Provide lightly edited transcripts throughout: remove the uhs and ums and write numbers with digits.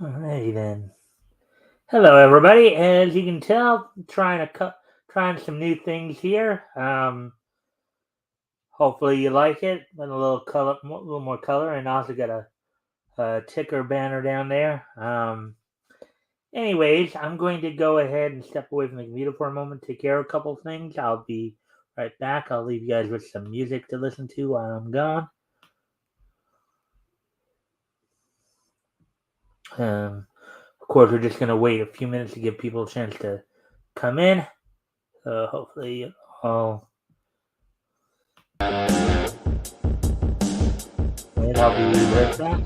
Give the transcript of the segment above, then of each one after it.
Alrighty then. Hello, everybody. As you can tell, trying some new things here. Hopefully you like it. With a little color, a little more color, and also got a ticker banner down there. Anyways, I'm going to go ahead and step away from the computer for a moment, take care of a couple things. I'll be right back. I'll leave you guys with some music to listen to while I'm gone. Of course, we're just gonna wait a few minutes to give people a chance to come in. Hopefully, all. And I'll be right back.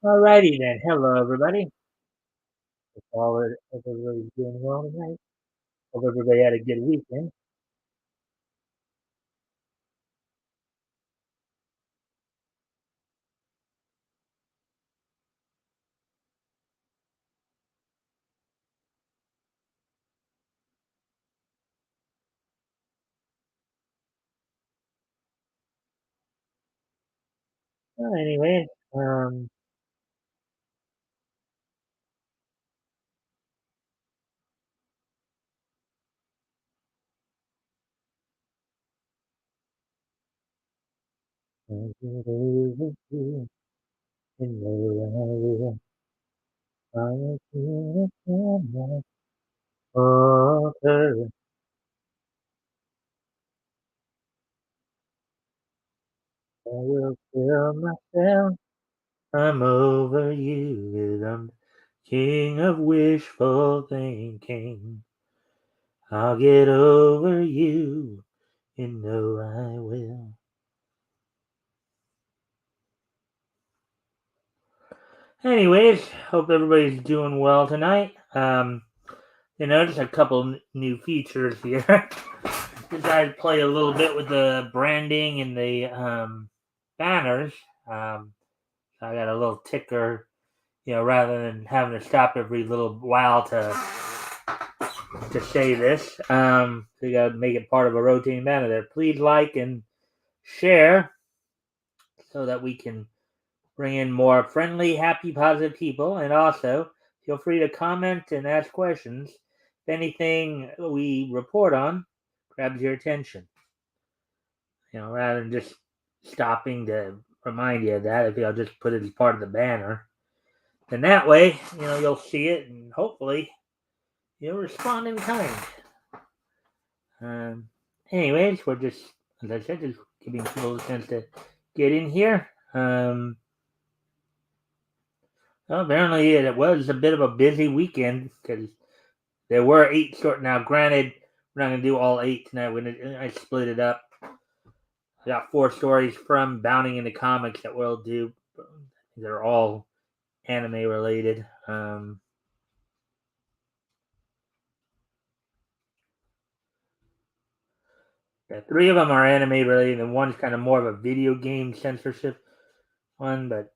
Alrighty then. Hello, everybody. Hope everybody's doing well tonight. Hope everybody had a good weekend. Well, anyway, I'll get over you, and know I will. I'll feel it for her. I will tell myself I'm over you, 'cause I'm king of wishful thinking. I'll get over you, and know I will. Anyways, hope everybody's doing well tonight. Just a couple new features here. Decided to play a little bit with the branding and the banners. So I got a little ticker, rather than having to stop every little while to say this. So you got to make it part of a rotating banner there. Please like and share so that we can bring in more friendly, happy, positive people. And also, feel free to comment and ask questions if anything we report on grabs your attention. Rather than just stopping to remind you of that, if I'll just put it as part of the banner. And that way, you'll see it and hopefully you'll respond in kind. Anyways, we're just, as I said, just giving people a chance to get in here. Well, apparently it was a bit of a busy weekend because there were 8 short. Now, granted, we're not going to do all 8 tonight. I split it up. I got 4 stories from Bounding into Comics that we'll do. They're all anime related. Yeah, 3 of them are anime related, and one's kind of more of a video game censorship one. But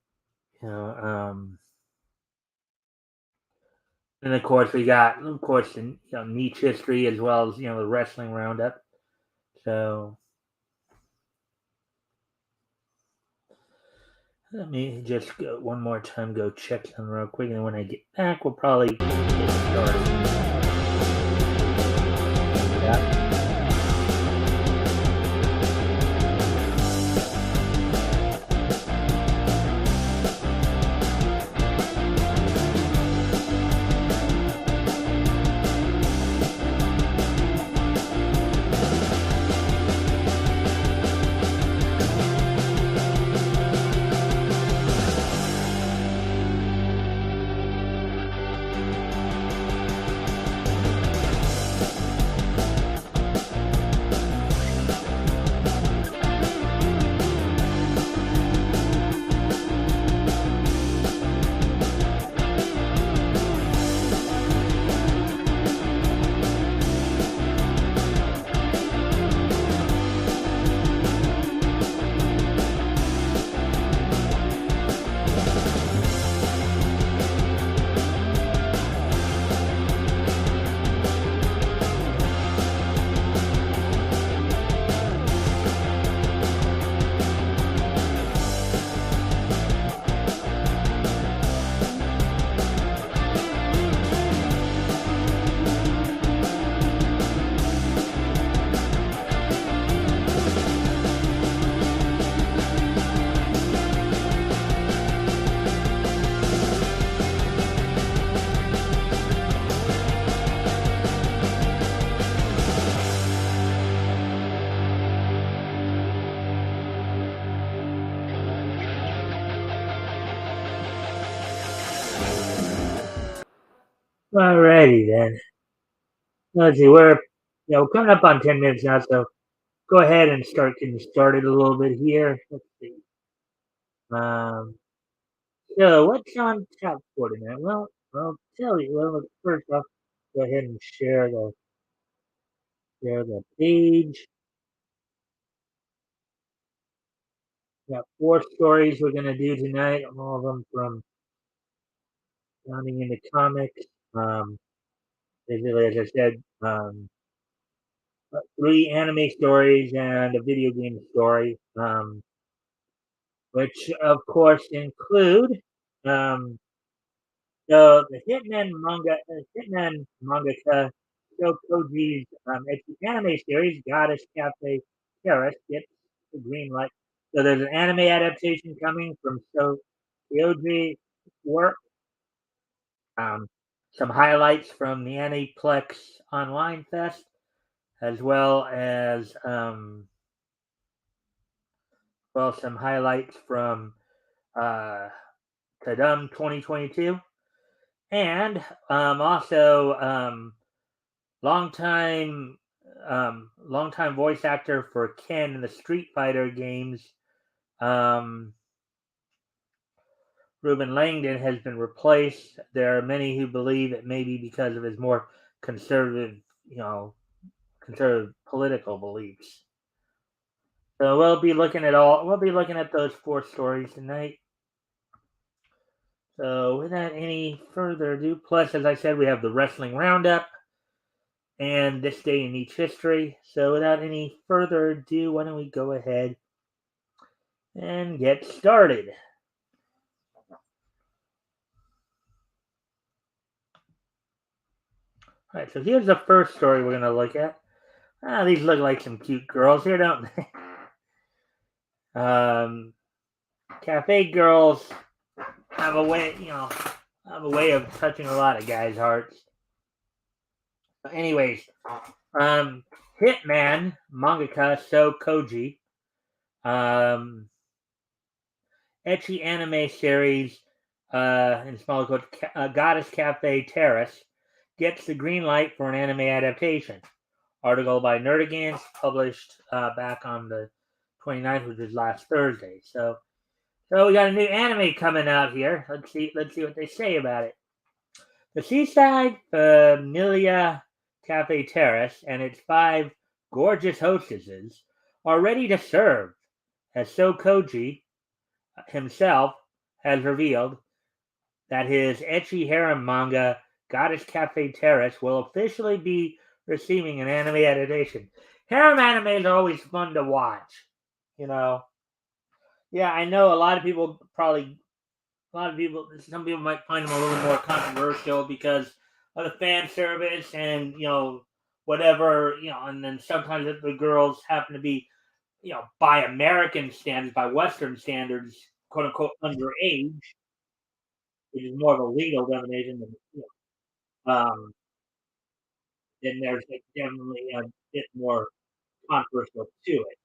and of course we got, niche history as well as the wrestling roundup. So let me just go one more time, go check them real quick, and then when I get back, we'll probably get started. Yeah. Alrighty then. Let's see. We're coming up on 10 minutes now, so go ahead and start getting started a little bit here. Let's see. Um, so what's on tap for tonight? Well, I'll tell you. Well, first off, go ahead and share the page. Got 4 stories we're gonna do tonight. All of them from Bounding into Comics. Basically, as I said, 3 anime stories and a video game story. Which of course include um, the Hitman mangaka Shokoji's it's the anime series Goddess Cafe Terrace gets the green light So there's an anime adaptation coming from Kyoji work. Um, some highlights from the Aniplex Online Fest, as well some highlights from uh, Kadum 2022, and also longtime longtime voice actor for Ken in the Street Fighter games. Um, Ruben Langdon has been replaced. There are many who believe it may be because of his more conservative, conservative political beliefs. So we'll be looking at those four stories tonight. So without any further ado, plus as I said, we have the wrestling roundup and this day in each history. So without any further ado, why don't we go ahead and get started? All right, so here's the first story we're going to look at. These look like some cute girls here, don't they? Cafe girls have a way, of touching a lot of guys' hearts. But anyways, Hitman mangaka So Koji, ecchi anime series in small quotes, Goddess Cafe Terrace gets the green light for an anime adaptation. Article by Nerdigans published back on the 29th, which was last Thursday. So we got a new anime coming out here. Let's see what they say about it. The Seaside Familia Cafe Terrace and its 5 gorgeous hostesses are ready to serve, as So Koji himself has revealed that his ecchi harem manga Goddess Cafe Terrace will officially be receiving an anime adaptation. Harem animes are always fun to watch, you know. Yeah, I know some people might find them a little more controversial because of the fan service and, whatever, and then sometimes if the girls happen to be, by American standards, by Western standards, quote unquote, underage, which is more of a legal definition than, then there's like definitely a bit more controversial to it,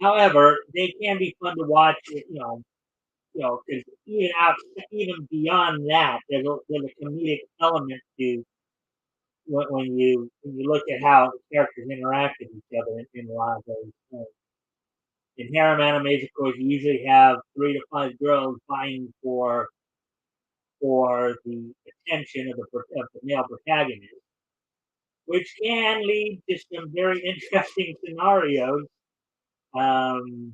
However, they can be fun to watch, because even beyond that, there's a comedic element to when you look at how the characters interact with each other in a lot of those things. In harem animes, of course, you usually have 3 to 5 girls vying for the attention of the male protagonist, which can lead to some very interesting scenarios, um,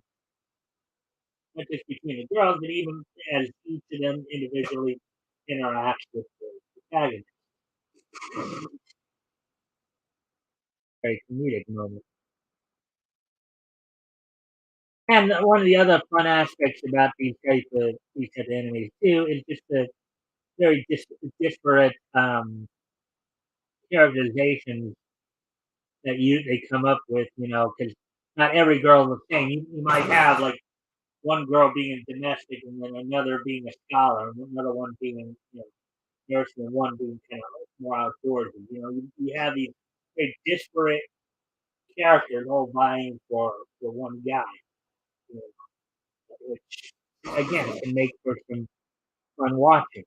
not just between the girls, but even as each of them individually interacts with the protagonist. Very comedic moment. And one of the other fun aspects about these type of enemies too is just the very disparate characterizations that they come up with, because not every girl is the same. You might have like one girl being a domestic and then another being a scholar, and another one being nurse, and one being kind of like more outdoorsy. You have these very disparate characters all vying for one guy, you know, which again can make for some fun watching.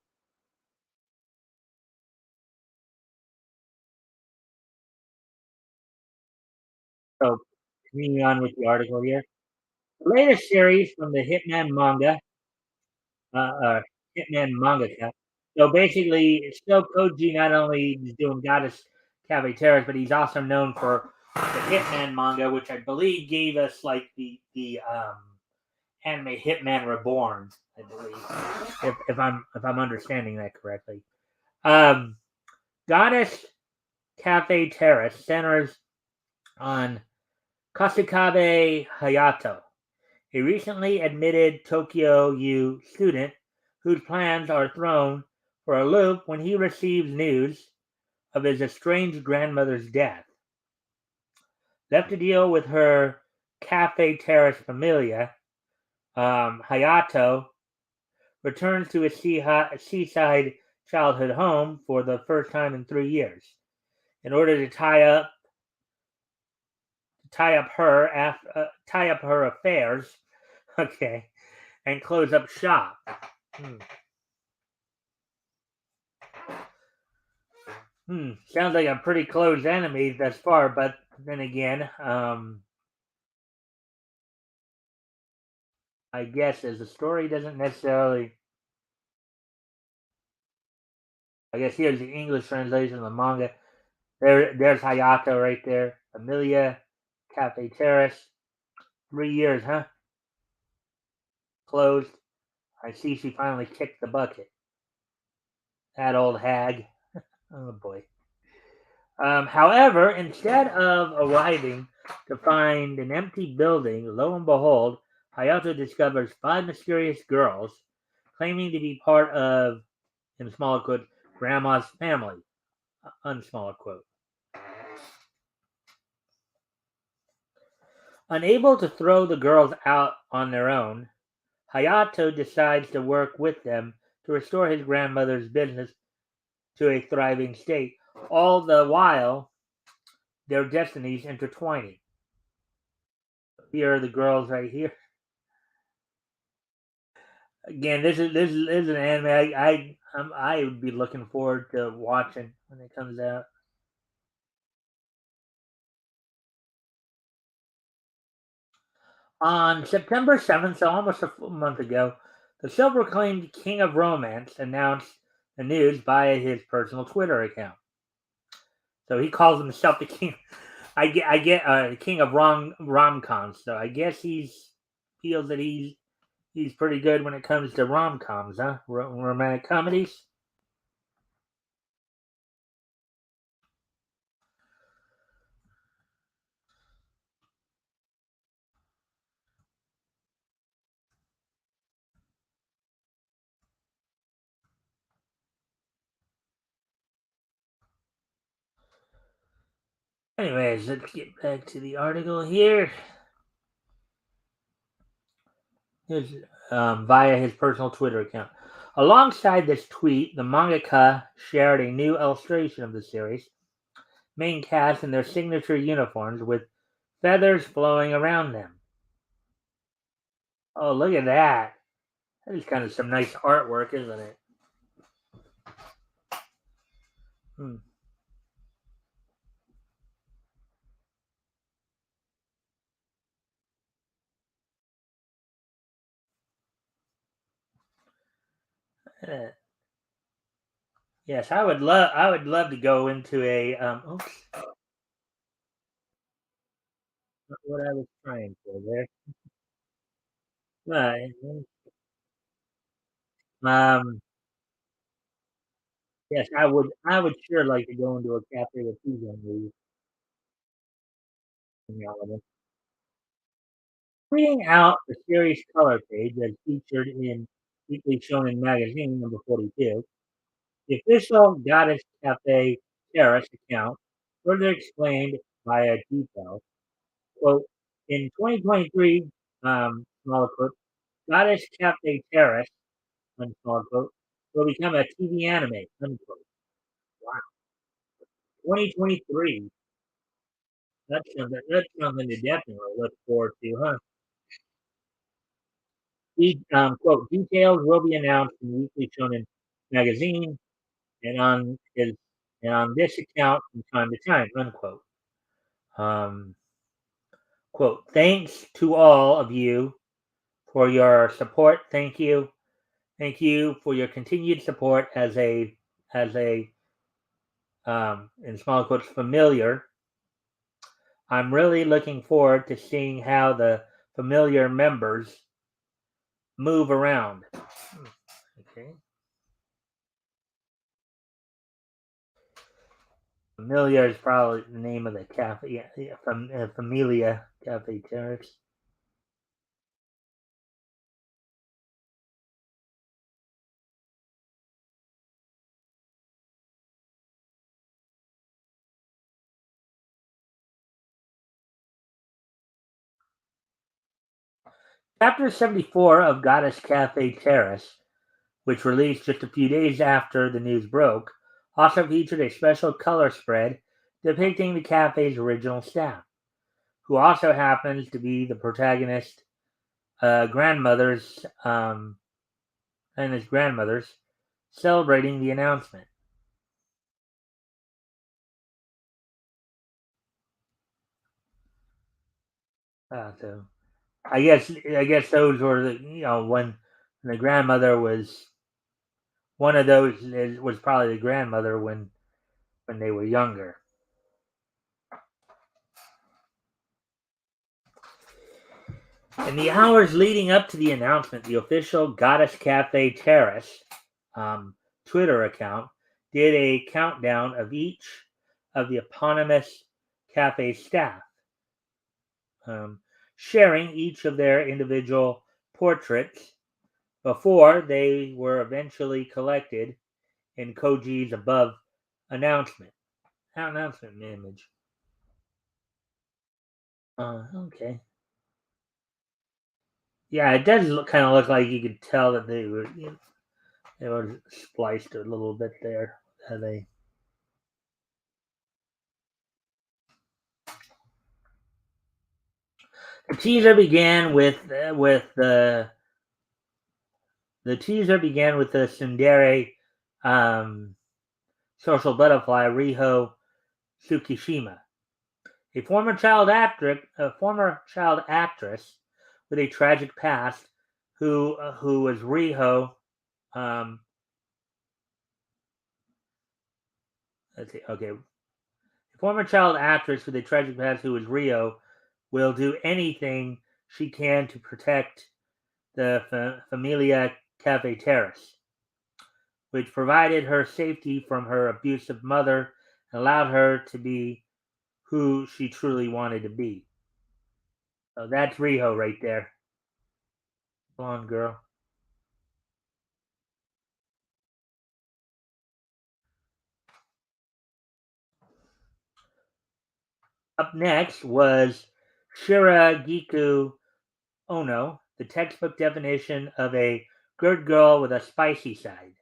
So continuing on with the article here, the latest series from the uh, Hitman mangaka. So basically, still Koji not only is doing Goddess Cafe Terrace, but he's also known for the Hitman manga, which I believe gave us like the anime Hitman Reborn. I believe, if I'm understanding that correctly. Um, Goddess Cafe Terrace centers on Kasukabe Hayato, a recently admitted Tokyo U student whose plans are thrown for a loop when he receives news of his estranged grandmother's death. left to deal with her Cafe Terrace familia, Hayato returns to his seaside childhood home for the first time in 3 years in order to tie up her affairs, okay, and close up shop. Hmm. Sounds like a pretty close enemy thus far, but then again, I guess as the story doesn't necessarily. I guess here's the English translation of the manga. There's Hayato right there. Amelia, Cafe Terrace. 3 years, huh? Closed. I see she finally kicked the bucket. That old hag. Oh boy. However, instead of arriving to find an empty building, lo and behold, Hayato discovers five mysterious girls claiming to be part of, in small quote, Grandma's family, unsmall quote. Unable to throw the girls out on their own, Hayato decides to work with them to restore his grandmother's business to a thriving state, all the while their destinies intertwining. Here are the girls right here. Again, this is an anime I would be looking forward to watching when it comes out. On September 7th, so almost a month ago, the self-proclaimed King of Romance announced the news via his personal Twitter account. So he calls himself the king. I get the king of rom coms. So I guess he's feels that he's pretty good when it comes to rom coms, huh? Romantic comedies. Anyways, let's get back to the article here. His, via his personal Twitter account. Alongside this tweet, the mangaka shared a new illustration of the series' main cast in their signature uniforms with feathers flowing around them. Oh, look at that. That is kind of some nice artwork, isn't it? Hmm. Uh, yes, I would love to go into a oops, what I was trying for there. Right. Um yes, I would sure like to go into a cafe with these young ladies. Reading out the series color page as featured in Weekly Shonen Magazine number 42, the official Goddess Cafe Terrace account further explained via details, quote, in 2023, small quote, Goddess Cafe Terrace, small quote, will become a TV anime, unquote. Wow. 2023. That's something to definitely look forward to, huh? These, quote, details will be announced in Weekly Shonen Magazine and on his and on this account from time to time, unquote. Um, quote, thanks to all of you for your support. Thank you. Thank you for your continued support as a in small quotes familiar. I'm really looking forward to seeing how the familiar members move around. Okay. Familia is probably the name of the cafe. Yeah, yeah Familia Cafe Terrace. Chapter 74 of Goddess Cafe Terrace, which released just a few days after the news broke, also featured a special color spread depicting the cafe's original staff, who also happens to be the protagonist grandmothers and his grandmothers celebrating the announcement. So I guess those were when the grandmother was one of those was probably the grandmother when they were younger. In the hours leading up to the announcement, the official Goddess Cafe Terrace Twitter account did a countdown of each of the eponymous cafe staff, um, sharing each of their individual portraits before they were eventually collected in Koji's above announcement image. Okay. Yeah, it does kind of look like you could tell that they were spliced a little bit there. They the teaser began with the tsundere um, social butterfly Riho Tsukishima, a former child actress with a tragic past, who was Riho. Um, let's see. Okay, a former child actress with a tragic past who was Rio will do anything she can to protect the Familia Cafe Terrace, which provided her safety from her abusive mother and allowed her to be who she truly wanted to be. So that's Riho right there, blonde girl. Up next was Shiragiku Ono, the textbook definition of a good girl with a spicy side.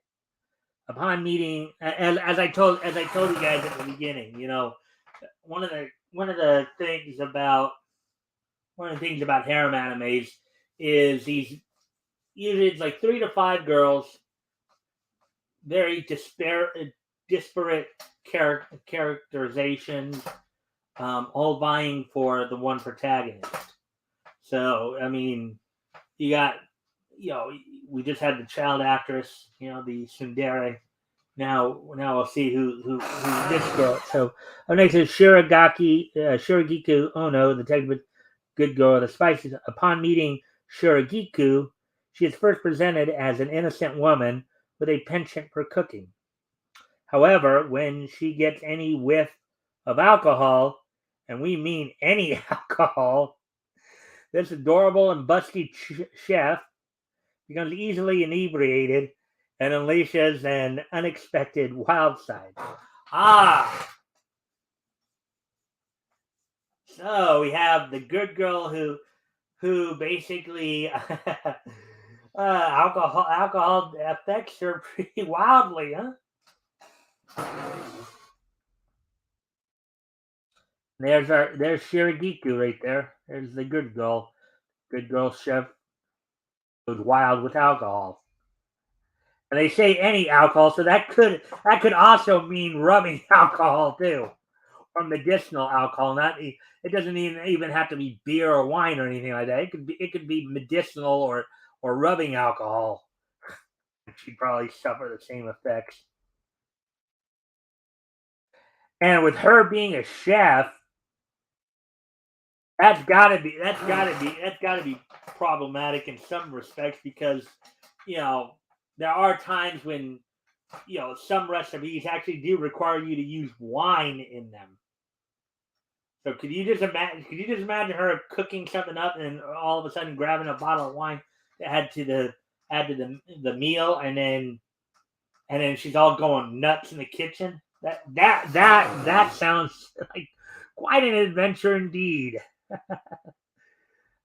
Upon meeting, as I told you guys at the beginning, one of the things about harem animes is these usually it's like 3 to 5 girls, very disparate characterizations, all vying for the one protagonist. So I mean, you got we just had the child actress, the tsundere. Now we'll see who this girl. So up next is Shiragiku Ono, the technical good girl of the spices. Upon meeting Shiragiku, she is first presented as an innocent woman with a penchant for cooking. However, when she gets any whiff of alcohol, and we mean any alcohol, this adorable and busty chef becomes easily inebriated and unleashes an unexpected wild side. So we have the good girl who basically alcohol affects her pretty wildly, huh? There's Shiragiku right there. There's the good girl. Good girl chef goes wild with alcohol. And they say any alcohol, so that could also mean rubbing alcohol too, or medicinal alcohol. It doesn't even have to be beer or wine or anything like that. It could be medicinal or rubbing alcohol. She'd probably suffer the same effects. And with her being a chef, that's gotta be problematic in some respects because you know there are times when some recipes actually do require you to use wine in them. So could you just imagine her cooking something up and all of a sudden grabbing a bottle of wine to add to the meal, and then she's all going nuts in the kitchen. That sounds like quite an adventure indeed.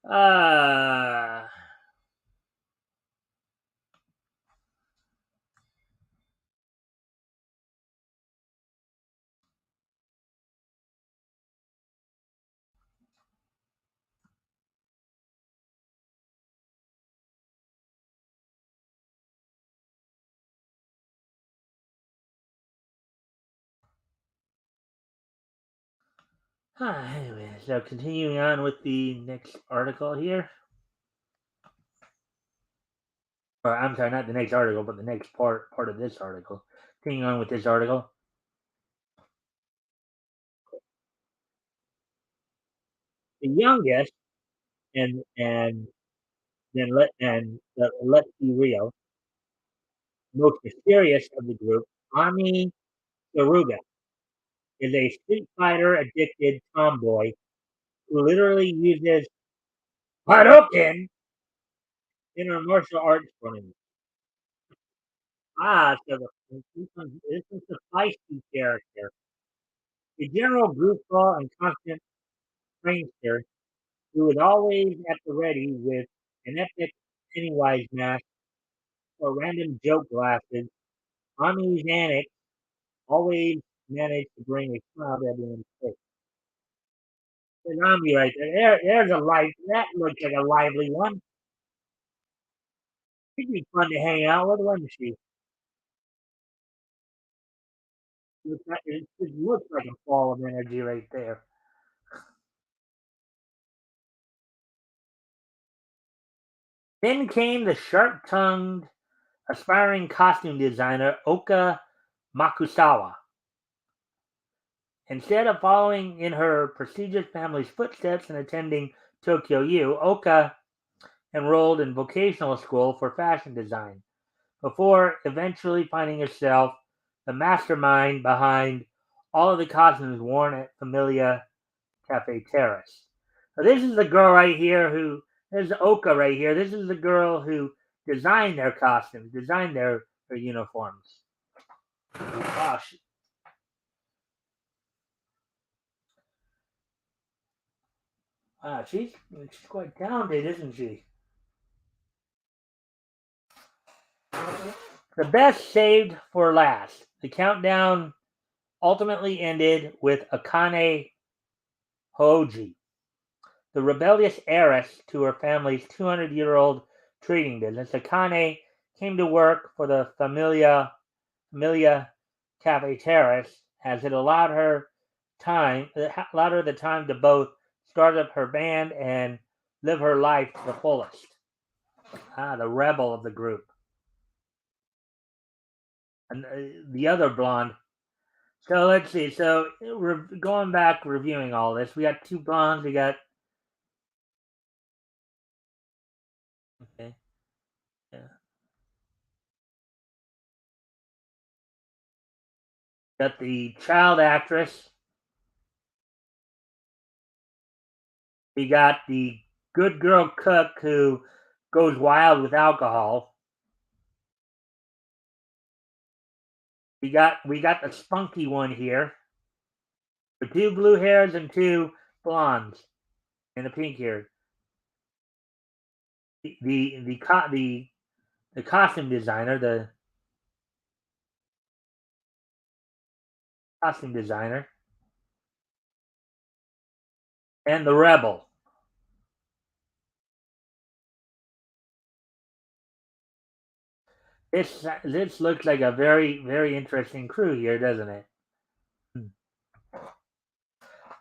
uh Anyway, so continuing on with the next article here. Or I'm sorry, not the next article, but the next part of this article. Continuing on with this article. The youngest and let's be real, most mysterious of the group, Ami Saruga, is a Street Fighter addicted tomboy who literally uses Hadouken in her martial arts tournament. So this is the feisty character, the general goofball and constant prankster who is always at the ready with an epic Pennywise mask or random joke glasses. Ami's antics always manage to bring a smile to everyone's face. There's Ami right there. There's a life. That looks like a lively one. She'd be fun to hang out with, wouldn't she? It looks like a ball of energy right there. Then came the sharp-tongued, aspiring costume designer Oka Makusawa. Instead of following in her prestigious family's footsteps and attending Tokyo U, Oka enrolled in vocational school for fashion design before eventually finding herself the mastermind behind all of the costumes worn at Familia Cafe Terrace. So this is the girl right here there's Oka right here. This is the girl who designed their costumes, designed their uniforms. Wow, she's quite talented, isn't she? The best saved for last. The countdown ultimately ended with Akane Hoji, the rebellious heiress to her family's 200-year-old trading business. Akane came to work for the Familia Cafe Terrace as it allowed her the time to both start up her band and live her life to the fullest. The rebel of the group. And the other blonde. So let's see. So we're going back, reviewing all this. We got two blondes. We got okay, yeah. Got the child actress. We got the good girl cook who goes wild with alcohol. We got the spunky one here. The two blue hairs and two blondes and a pink hair. The costume designer, and the rebel. This looks like a very very interesting crew here, doesn't it?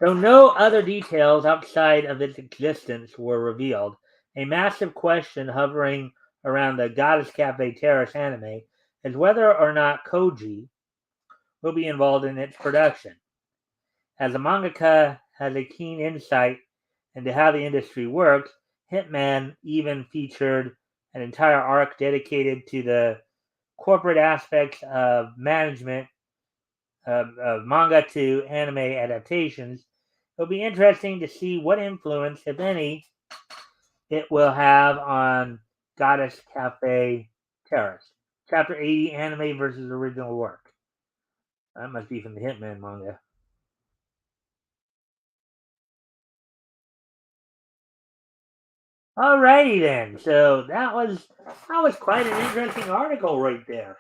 Though no other details outside of its existence were revealed, a massive question hovering around the Goddess Cafe Terrace anime is whether or not Koji will be involved in its production. As a mangaka has a keen insight into how the industry works, Hitman even featured an entire arc dedicated to the corporate aspects of management of manga to anime adaptations. It'll be interesting to see what influence, if any, it will have on Goddess Cafe Terrace. Chapter 80 anime versus original work. That must be from the Hitman manga. Alrighty then. So that was quite an interesting article right there.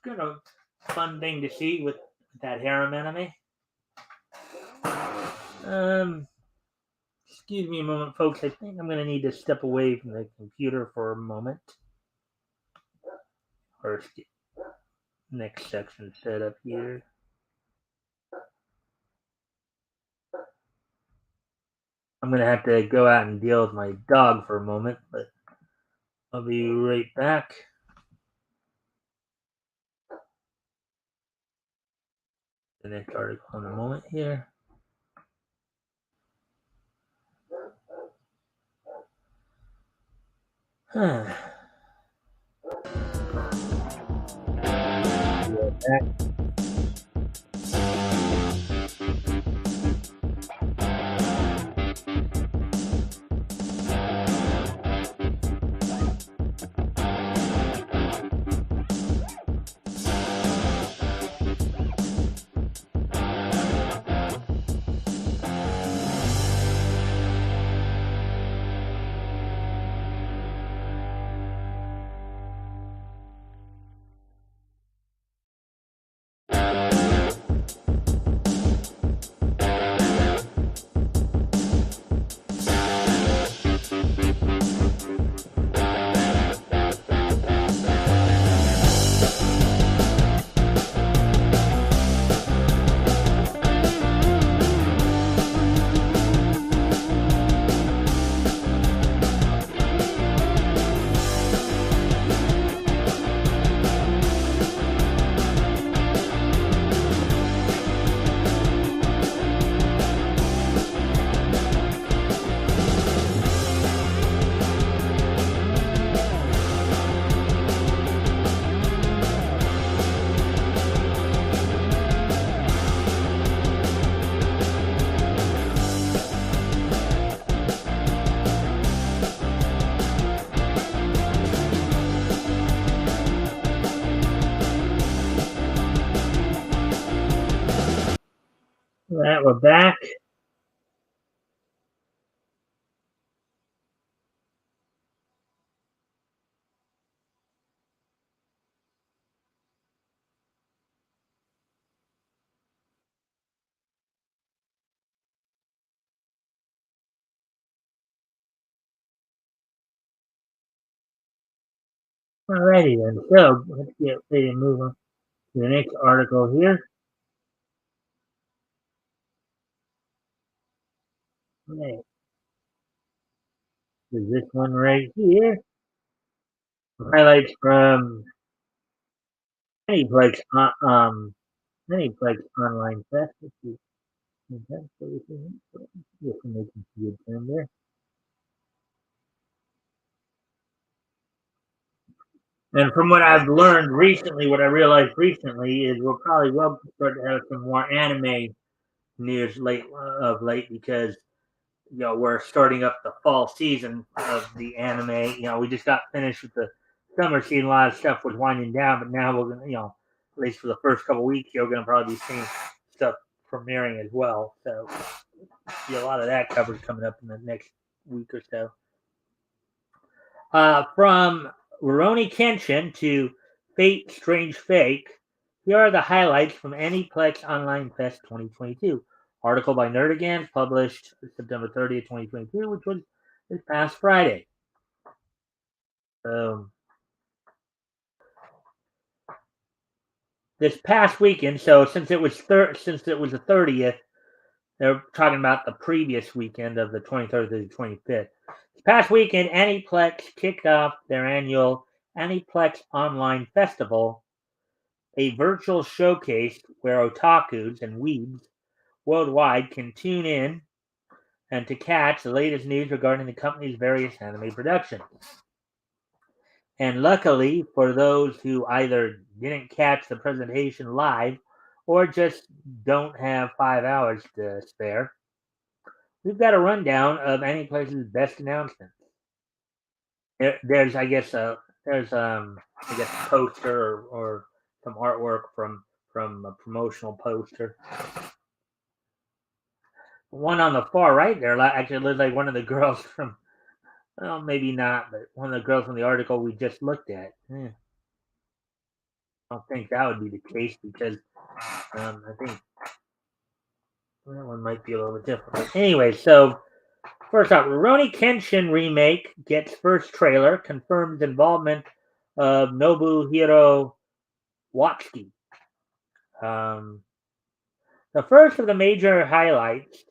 Kind of fun thing to see with that harem anime. Excuse me a moment, folks. I think I'm going to need to step away from the computer for a moment. First, next section set up here. I'm gonna have to go out and deal with my dog for a moment, but I'll be right back. The next article in a moment here. Huh. Back. All right, we're back. Alrighty then. So let's get ready to move on to the next article here. Okay. Is this one right here? Highlights from Aniplex, Aniplex Online Fest. Let's see. Yes, I'm making a good turn there. And from what I've learned recently, what I realized recently is we'll probably will start to have some more anime news late because we're starting up the fall season of the anime. We just got finished with the summer season. A lot of stuff was winding down, but now we're gonna at least for the first couple of weeks, you're gonna probably be seeing stuff premiering as well. So see a lot of that coverage coming up in the next week or so. From Rurouni Kenshin to Fate Strange Fake, here are the highlights from Aniplex Online Fest 2022. Article by Nerdigans, published September 30th, 2022, which was this past Friday. This past weekend, so since it was the 30th, they're talking about the previous weekend of the 23rd to the 25th. This past weekend, Aniplex kicked off their annual Aniplex Online Festival, a virtual showcase where otakus and weebs worldwide can tune in and to catch the latest news regarding the company's various anime productions. And luckily for those who either didn't catch the presentation live or just don't have 5 hours to spare, we've got a rundown of Aniplex's best announcements. There's, a poster or some artwork from a promotional poster. One on the far right there actually looks like one of the girls from, well, maybe not, but one of the girls from the article we just looked at. I don't think that would be the case because I think that one might be a little bit different. But anyway, so first off, Rurouni Kenshin remake gets first trailer, confirms involvement of Nobuhiro Watsuki. The first of the major highlights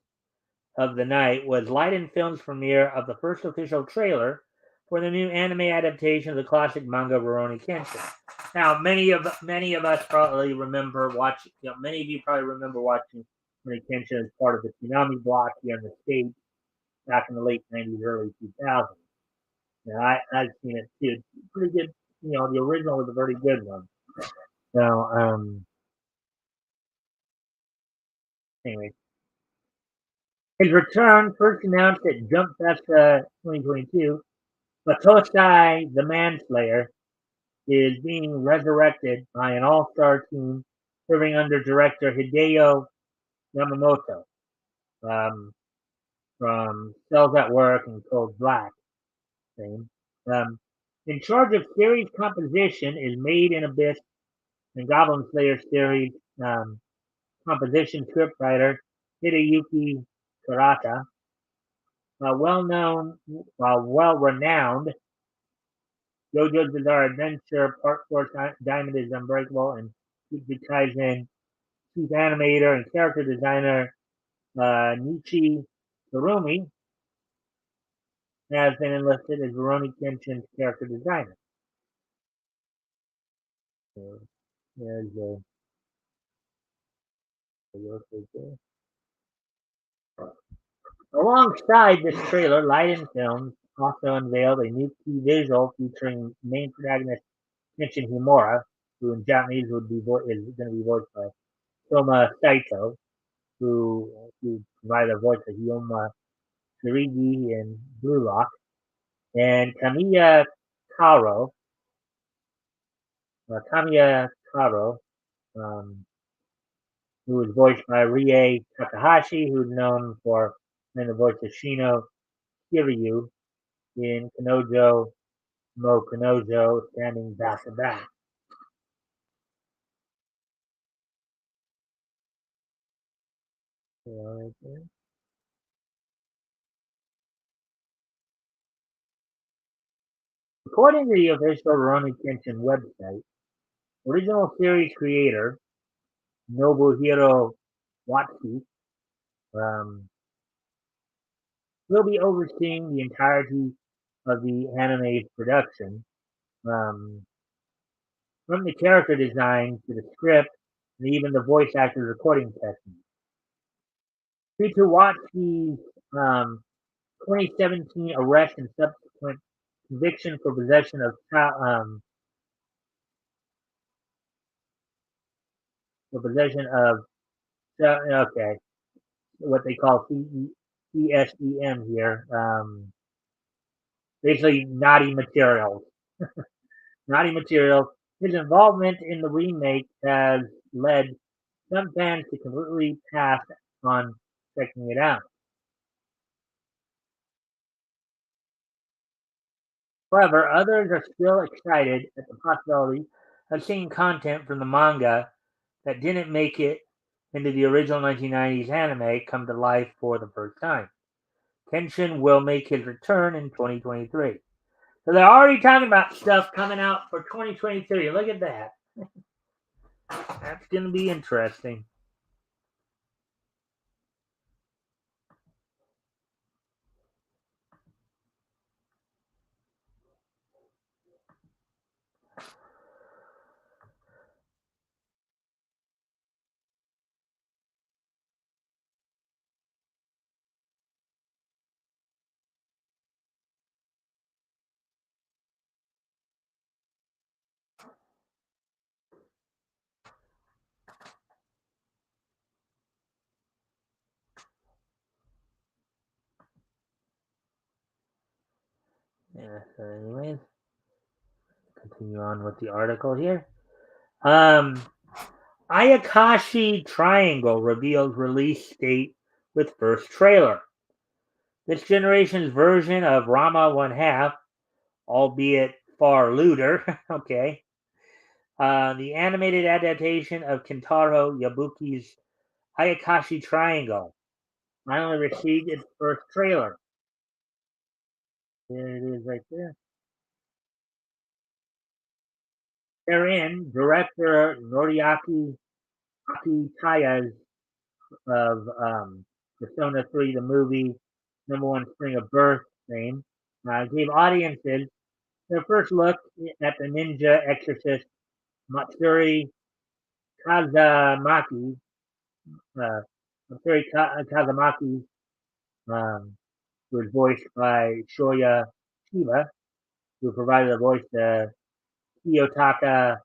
of the night was Leiden Films' premiere of the first official trailer for the new anime adaptation of the classic manga Rurouni Kenshin. Now, many of us probably remember watching. Many of you probably remember watching Rurouni Kenshin as part of the Tsunami block here in the states back in the late '90s, early 2000s. Now, I've seen it too. It's pretty good. The original was a very good one. So, anyway, his return, first announced at Jump Fest 2022, Matosai the Manslayer is being resurrected by an all-star team serving under director Hideo Yamamoto um, from Cells at Work and Cold Black fame. Um, in charge of series composition is Made in Abyss and Goblin Slayer series composition scriptwriter Hideyuki Kurata, well-renowned JoJo's Bizarre Adventure, Part 4 Diamond is Unbreakable, and Jujutsu Kaisen chief animator and character designer Nichi Tsurumi has been enlisted as Rurouni Kenshin's character designer. So there's a look right there. Alongside this trailer, Leiden Films also unveiled a new key visual featuring main protagonist Kenshin Himura, who in Japanese is going to be voiced by Soma Saito, who provided a voice for Hyoma Tsurigi in Blue Lock, and Kamiya Karo, um, who was voiced by Rie Takahashi, who's known for playing the voice of Shino Kiryu in Kanojo Mo Kanojo, standing back to back. Right there. According to the official Rurouni Kenshin website, original series creator Nobuhiro Watsuki um, will be overseeing the entirety of the anime's production, um, from the character design to the script and even the voice actor recording technique. Due to Watsuki's 2017 arrest and subsequent conviction for possession of okay, what they call CSEM here, basically naughty materials. Naughty materials. His involvement in the remake has led some fans to completely pass on checking it out. However, others are still excited at the possibility of seeing content from the manga that didn't make it into the original 1990s anime come to life for the first time. Kenshin will make his return in 2023. So they're already talking about stuff coming out for 2023. Look at that. That's going to be interesting. Yeah, so anyways, continue on with the article here. Ayakashi Triangle reveals release date with first trailer. This generation's version of Rama One Half, albeit far lewder, okay. The animated adaptation of Kentaro Yabuki's Ayakashi Triangle finally received its first trailer. There it is right there. Therein, director Noriaki Akitaya's of Persona 3, the movie, #1 String of Birth fame, gave audiences their first look at the ninja exorcist Matsuri Kazamaki. Uh, Kazamaki, um, who was voiced by Shoya Shiba, who provided the voice to Kiyotaka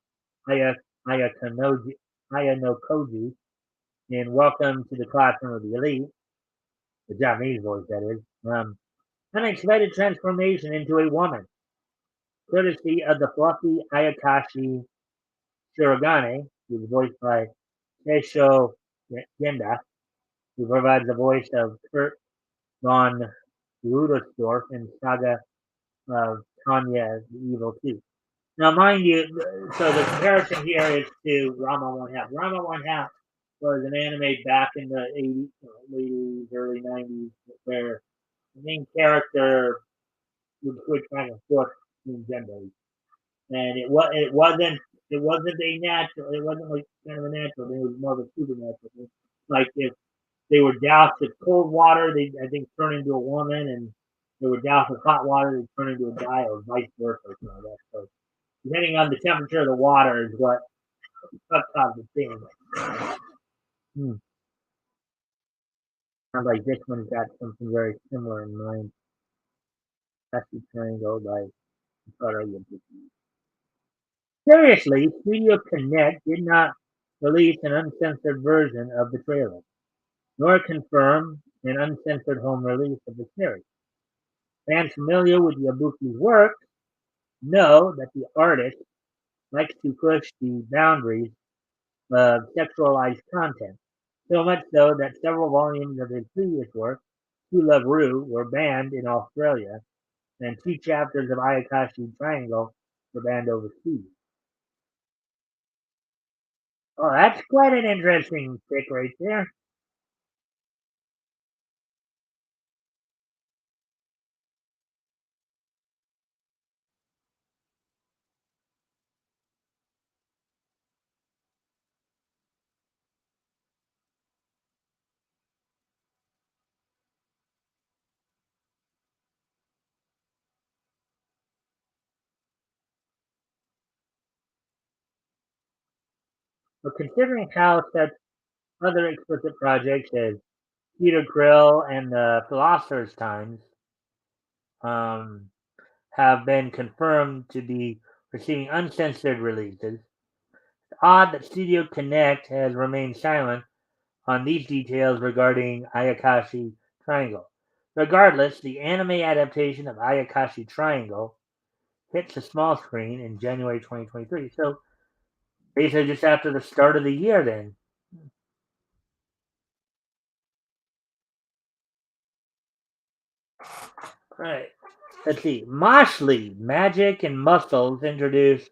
Aya, Ayakanoji, Ayanokoji in Welcome to the Classroom of the Elite, the Japanese voice that is, unexpected transformation into a woman, courtesy of the fluffy Ayakashi Shirogane, who was voiced by Keisho Genda, who provides the voice of Kurt von Rudolph in Saga of Tanya the Evil Two. Now, mind you, so the comparison here is to Rama One Half. Rama One Half was an anime back in the 80s, late 80s, early 90s, where the main character would switch back and forth between genders, and it wasn't a natural. It wasn't like kind of a natural thing. It was more of a supernatural thing. Like if they were doused with cold water, they I think turn into a woman, and they were doused with hot water, they turn into a guy, or vice versa, or something like that. So depending on the temperature of the water is what causes the thing. Hmm. Sounds like this one's got something very similar in mind. That's Triangle by Victoria. Seriously, Studio Connect did not release an uncensored version of the trailer, nor confirm an uncensored home release of the series. Fans familiar with Yabuki's work know that the artist likes to push the boundaries of sexualized content, so much so that several volumes of his previous work, To Love Ru, were banned in Australia, and 2 chapters of Ayakashi Triangle were banned overseas. Oh, that's quite an interesting pick right there. But considering how such other explicit projects as Peter Grill and the Philosopher's Times um, have been confirmed to be receiving uncensored releases, it's odd that Studio Connect has remained silent on these details regarding Ayakashi Triangle. Regardless, the anime adaptation of Ayakashi Triangle hits the small screen in January 2023. So basically just after the start of the year then. Right. Let's see. Moshly, Magic and Muscles introduces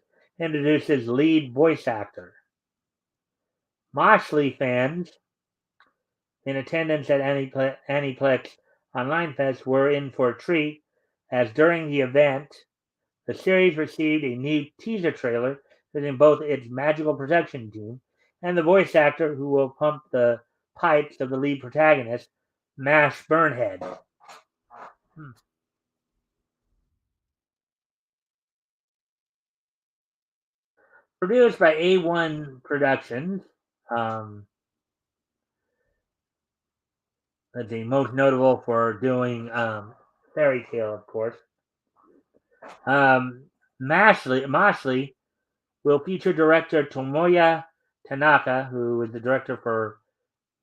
lead voice actor. Moshly fans in attendance at Aniplex Online Fest were in for a treat, as during the event, the series received a new teaser trailer using both its magical protection team and the voice actor who will pump the pipes of the lead protagonist, Mash Burnhead. Hmm. Produced by A1 Productions, um, the most notable for doing Fairy Tale, of course. Moshly will feature director Tomoya Tanaka, who is the director for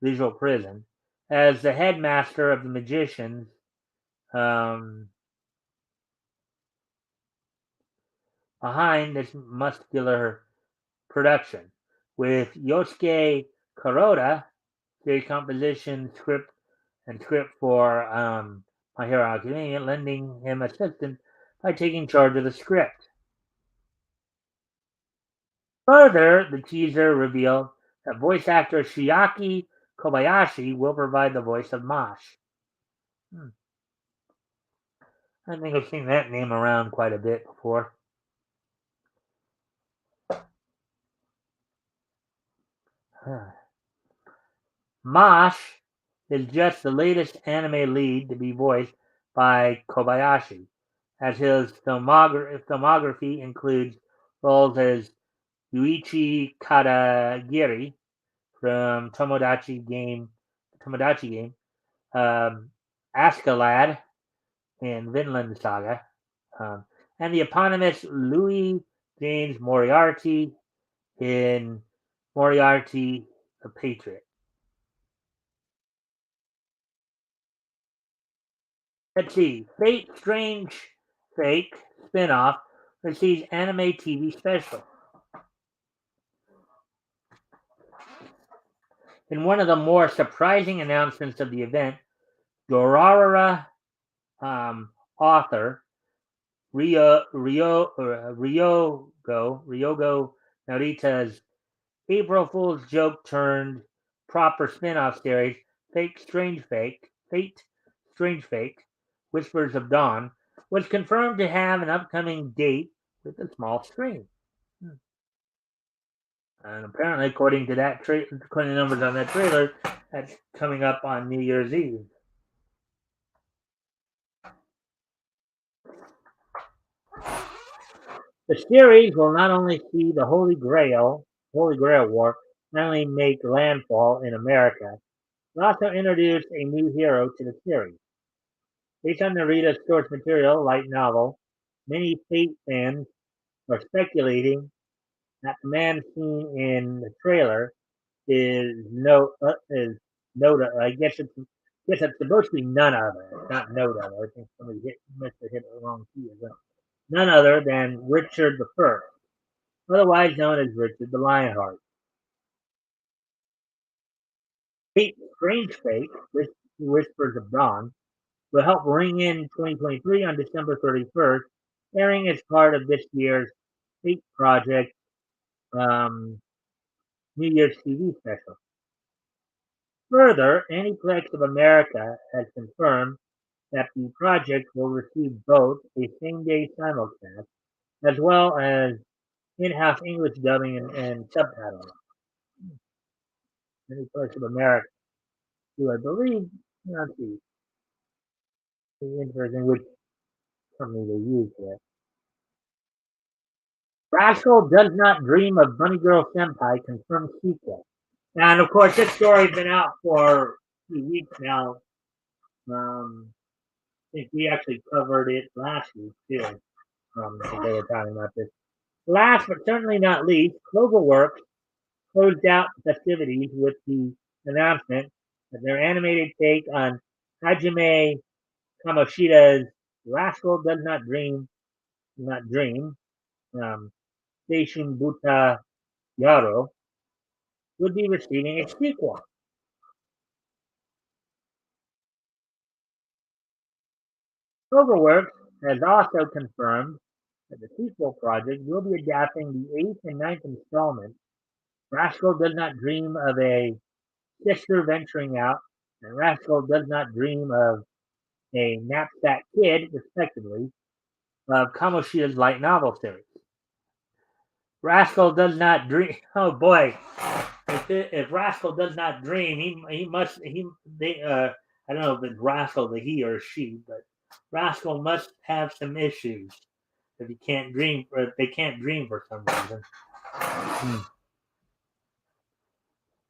Visual Prison, as the headmaster of the magicians um, behind this muscular production, with Yosuke Kuroda, the composition script for My Hero Academia, lending him assistance by taking charge of the script. Further, the teaser revealed that voice actor Shiaki Kobayashi will provide the voice of Mosh. Hmm. I think I've seen that name around quite a bit before. Huh. Mosh is just the latest anime lead to be voiced by Kobayashi, as his filmography includes roles as Yuichi Katagiri from Tomodachi Game, um, Askeladd in Vinland Saga, um, and the eponymous Louis James Moriarty in Moriarty the Patriot. Let's see. Fate Strange Fake spinoff receives anime TV special. In one of the more surprising announcements of the event, Dorara author Ryogo Narita's April Fool's joke turned proper spin-off series, Fate Strange Fake, Whispers of Dawn, was confirmed to have an upcoming date with a small screen. And apparently, according to according to numbers on that trailer, that's coming up on New Year's Eve. The series will not only see the Holy Grail War, not only make landfall in America, but also introduce a new hero to the series. Based on Narita's source material, light novel, many Fate fans are speculating that the man seen in the trailer is I guess it's supposed to be none other, not note other. I think somebody must have hit the wrong key as well. None other than Richard the First, otherwise known as Richard the Lionheart. Fate, Strange Fate, Whispers of Dawn, will help ring in 2023 on December 31st, airing as part of this year's Fate Project um, New Year's TV special. Further, Aniplex of America has confirmed that the project will receive both a same-day simulcast as well as in-house English dubbing and subtitling. Aniplex of America, who I believe, let's see, interesting which company they use there. Rascal does not dream of Bunny Girl Senpai confirmed sequel. And of course, this story's been out for a few weeks now. I think we actually covered it last week too. They were talking about this. Last but certainly not least, Cloverworks closed out the festivities with the announcement that their animated take on Hajime Kamoshida's Rascal Does Not Dream, Station Buta Yaro, would be receiving a sequel. Cloverworks has also confirmed that the sequel project will be adapting the eighth and ninth installment. Rascal does not dream of a sister venturing out, and Rascal does not dream of a knapsack kid, respectively, of Kamoshida's light novel series. Rascal does not dream. Oh boy, if Rascal does not dream, he must they I don't know if it's Rascal the he or she, but Rascal must have some issues if he can't dream, or if they can't dream for some reason.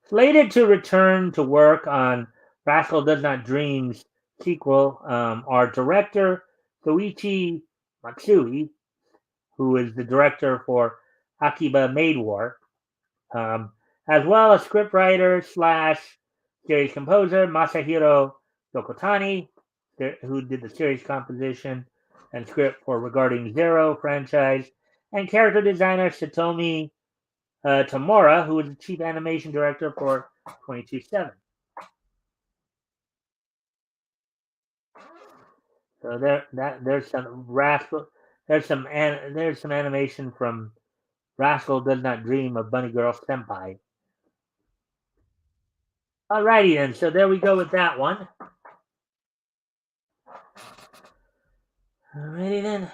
Slated to return to work on Rascal Does Not Dream's sequel are director Koichi Matsui, who is the director for Akiba Maid War, as well as scriptwriter slash series composer Masahiro Yokotani, who did the series composition and script for Regarding Zero franchise, and character designer Satomi Tamura, who was the chief animation director for 22/7. So there's some Rascal, there's some animation from Rascal Does Not Dream of Bunny Girl Senpai. Alrighty then, so there we go with that one. Alrighty then.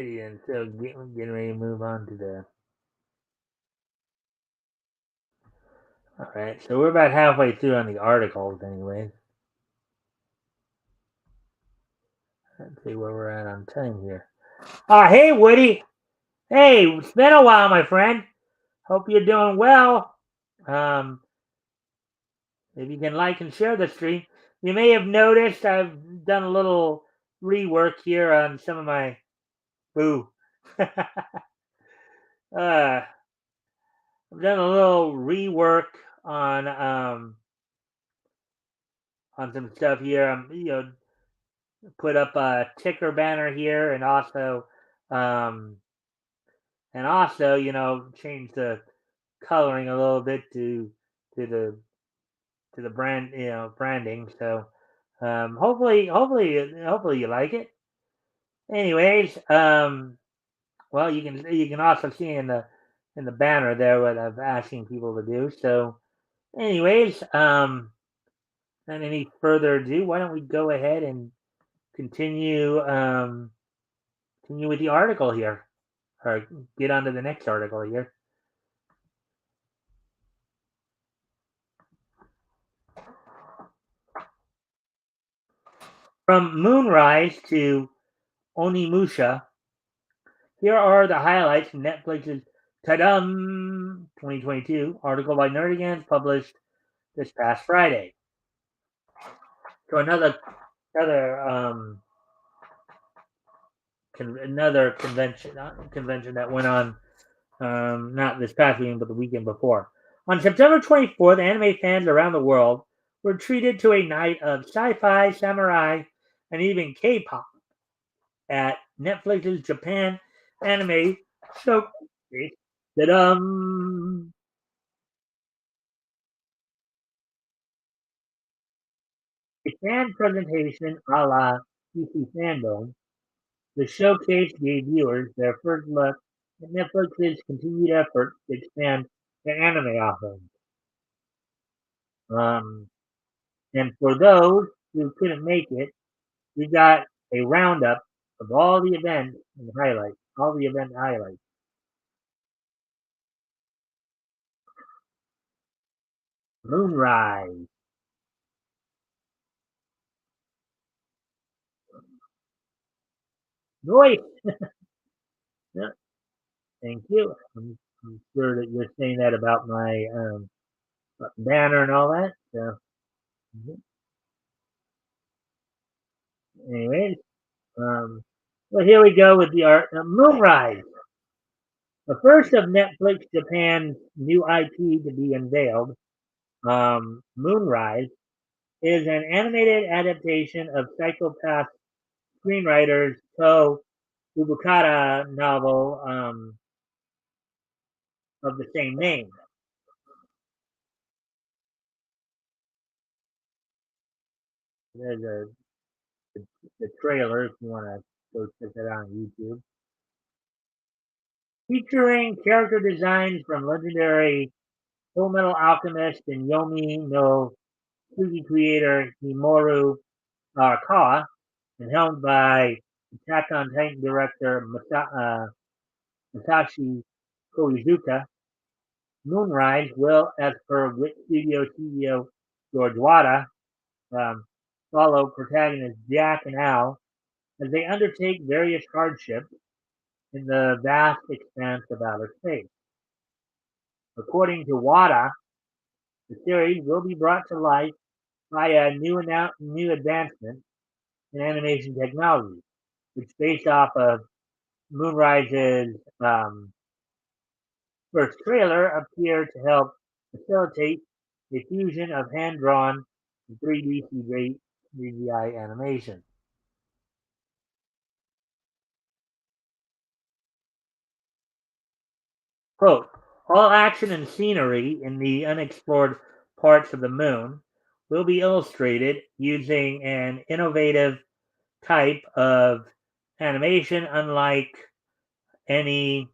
Alrighty, and so getting ready to move on to the. Alright, so we're about halfway through on the articles, anyway. Let's see where we're at on time here. Hey, Woody. Hey, it's been a while, my friend. Hope you're doing well. If you can like and share the stream. You may have noticed I've done a little rework here on some of my boo. I've done a little rework on some stuff here. Put up a ticker banner here, and also change the coloring a little bit to the brand, branding. So hopefully you like it. Anyways, well, you can also see in the banner there what I'm asking people to do. So anyways, not any further ado, why don't we go ahead and continue continue with the article here, or get on to the next article here. From Moonrise to Onimusha, here are the highlights from Netflix's Ta-dum 2022 article by Nerdigans, published this past Friday. So another convention that went on, not this past weekend, but the weekend before. On September 24th, anime fans around the world were treated to a night of sci-fi, samurai, and even K-pop at Netflix's Japan Anime Showcase. Ta-dum! A fan presentation a la PC Fandom, the showcase gave viewers their first look at Netflix's continued efforts to expand their anime offerings. And for those who couldn't make it, we got a roundup of all the events and highlights, all the event highlights. Moonrise. Noise. Yeah, thank you. I'm sure that you're saying that about my banner and all that. So, anyways, well, here we go with the art. Moonrise, the first of Netflix Japan's new IP to be unveiled. Moonrise is an animated adaptation of psychopath screenwriters To Ubukata novel of the same name. There's the trailer if you want to go check that out on YouTube. Featuring character designs from legendary Full Metal Alchemist and Yomi no Sugi creator Himuro Arakawa, and helmed by Attack on Titan director Masashi Koizuka. Moonrise will, as per Wit Studio CEO George Wada, follow protagonists Jack and Al as they undertake various hardships in the vast expanse of outer space. According to Wada, the series will be brought to life by a new advancement in animation technology, which, based off of Moonrise's first trailer, appear to help facilitate the fusion of hand-drawn and 3D CGI animation. Quote, all action and scenery in the unexplored parts of the moon will be illustrated using an innovative type of animation unlike any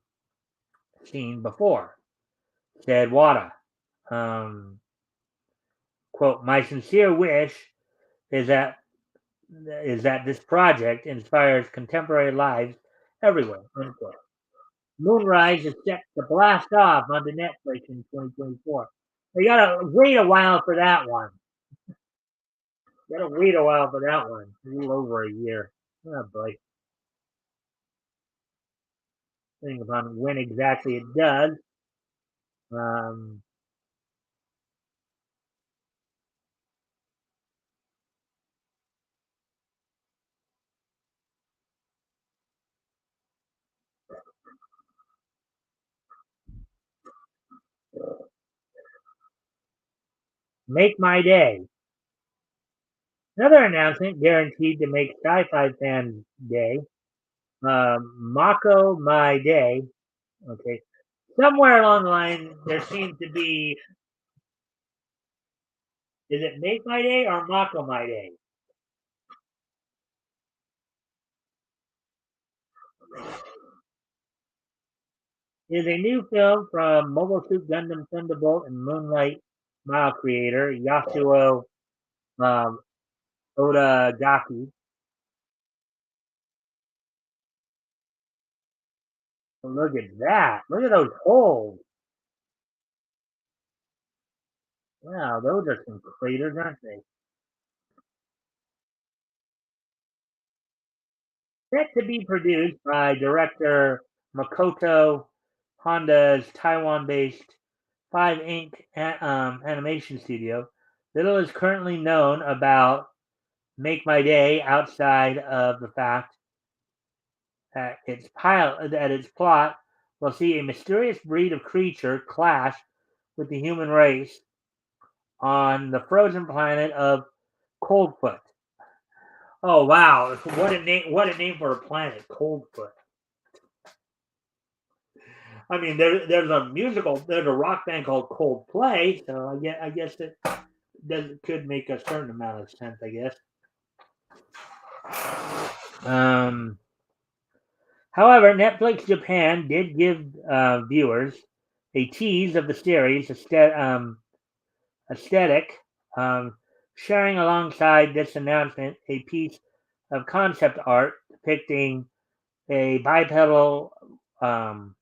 seen before, said Wada. Quote, my sincere wish is that this project inspires contemporary lives everywhere. Unquote. Moonrise is set to blast off onto Netflix in 2024. You gotta wait a while for that one. Gotta wait a while for that one. A little over a year. Oh boy. Depending upon when exactly it does. Um, Make My Day. Another announcement guaranteed to make sci-fi fans' day. Mako My Day. Okay. Somewhere along the line, there seems to be. Is it Make My Day or Mako My Day? Is a new film from Mobile Suit Gundam Thunderbolt and Moonlight Mile creator Yasuo um, Odagaki. Look at that. Look at those holes. Wow, those are some craters, aren't they? Set to be produced by director Makoto Honda's Taiwan-based Five Ink animation studio. Little is currently known about Make My Day outside of the fact that its plot will see a mysterious breed of creature clash with the human race on the frozen planet of Coldfoot. Oh wow! What a name! What a name for a planet, Coldfoot. I mean, there's a rock band called Coldplay, so I guess it could make a certain amount of sense. I guess. Um, However, Netflix Japan did give viewers a tease of the series aesthetic, sharing alongside this announcement a piece of concept art depicting a bipedal um,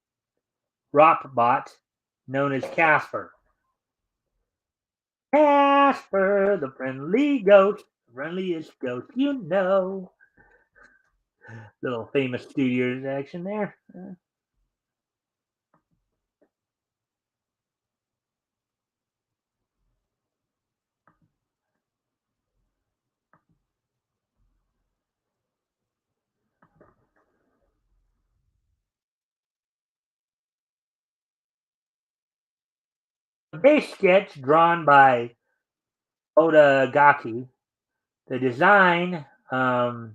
bot known as Casper. Casper, the friendly ghost, friendliest ghost you know. Little famous studios action there. The base sketch drawn by Odagaki, the design of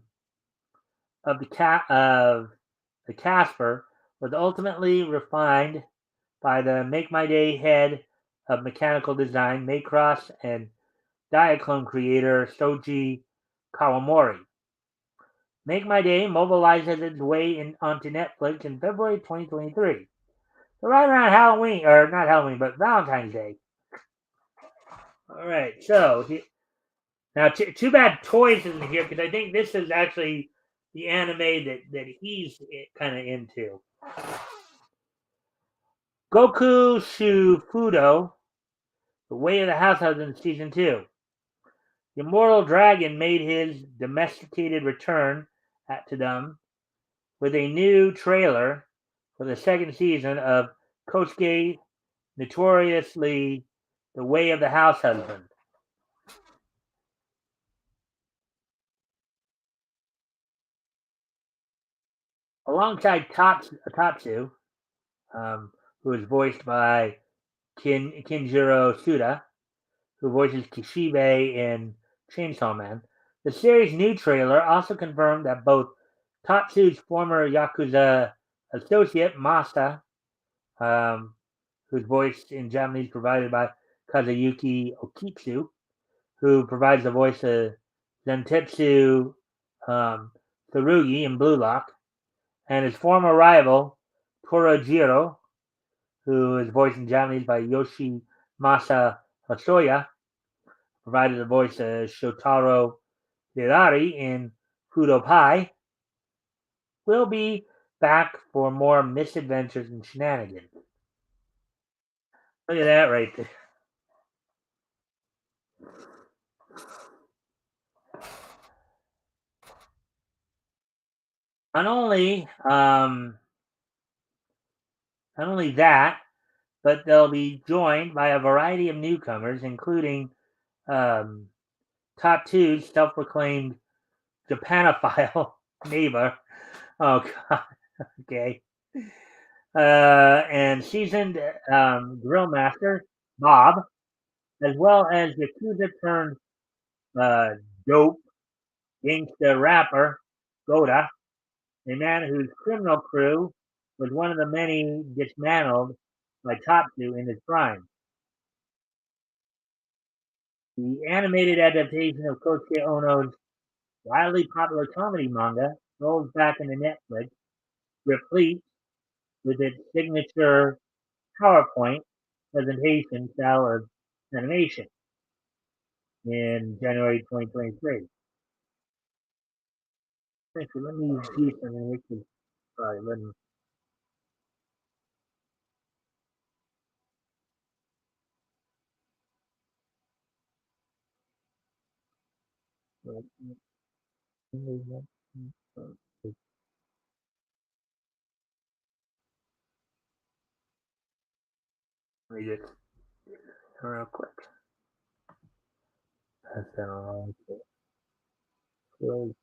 the Casper was ultimately refined by the Make My Day head of mechanical design, Macross and Diaclone creator Soji Kawamori. Make My Day mobilizes its way onto Netflix in February 2023. So right around Halloween, or not Halloween, but Valentine's Day. All right, so now too bad Toys isn't here because I think this is actually the anime that he's kind of into. Goku Shufudo, The Way of the House Husband Season 2. The Immortal Dragon made his domesticated return to them with a new trailer for the second season of Kosuke Notoriously The Way of the House Husband. Alongside Tatsu, who is voiced by Kinjiro Suda, who voices Kishibe in Chainsaw Man. The series' new trailer also confirmed that both Tatsu's former Yakuza associate, Masa, um, whose voice in Japanese provided by Kazuyuki Okitsu, who provides the voice of Zentetsu um, Tsurugi in Blue Lock, and his former rival, Torojiro, who is voiced in Japanese by Yoshimasa Hosoya, provided the voice of Shotaro Hirari in Fudo Pai, will be back for more misadventures and shenanigans. Look at that right there. Not only not only that, but they'll be joined by a variety of newcomers, including um, Tattoo's self-proclaimed Japanophile neighbor. Oh God, okay. And seasoned grill master Bob, as well as Yakuza turned uh, dope gangsta rapper Goda, a man whose criminal crew was one of the many dismantled by Tatsu in his prime. The animated adaptation of Kosuke Ono's wildly popular comedy manga rolls back into Netflix, replete with its signature PowerPoint presentation style of animation in January 2023. Actually, let me do something. We could probably let me just real quick. That's all right.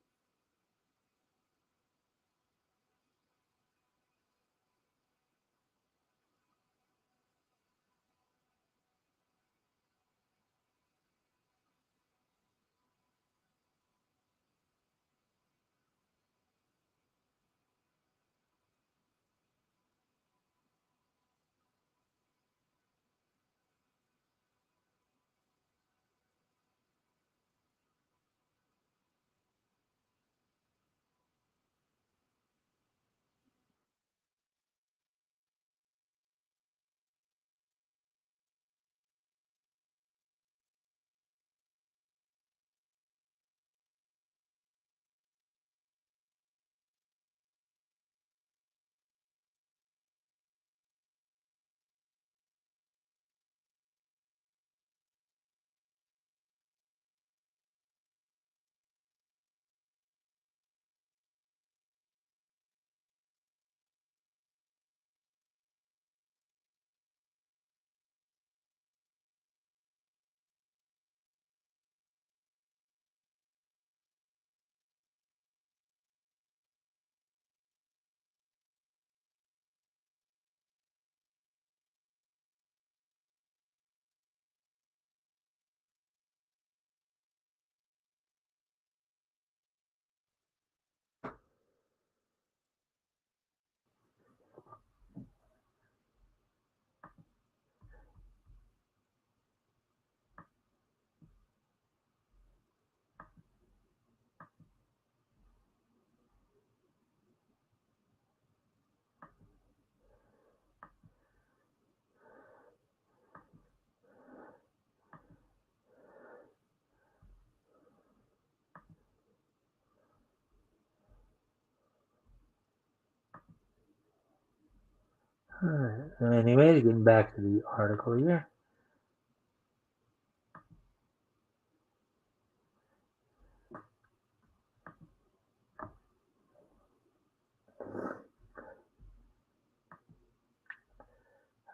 Alright. Anyway, getting back to the article here.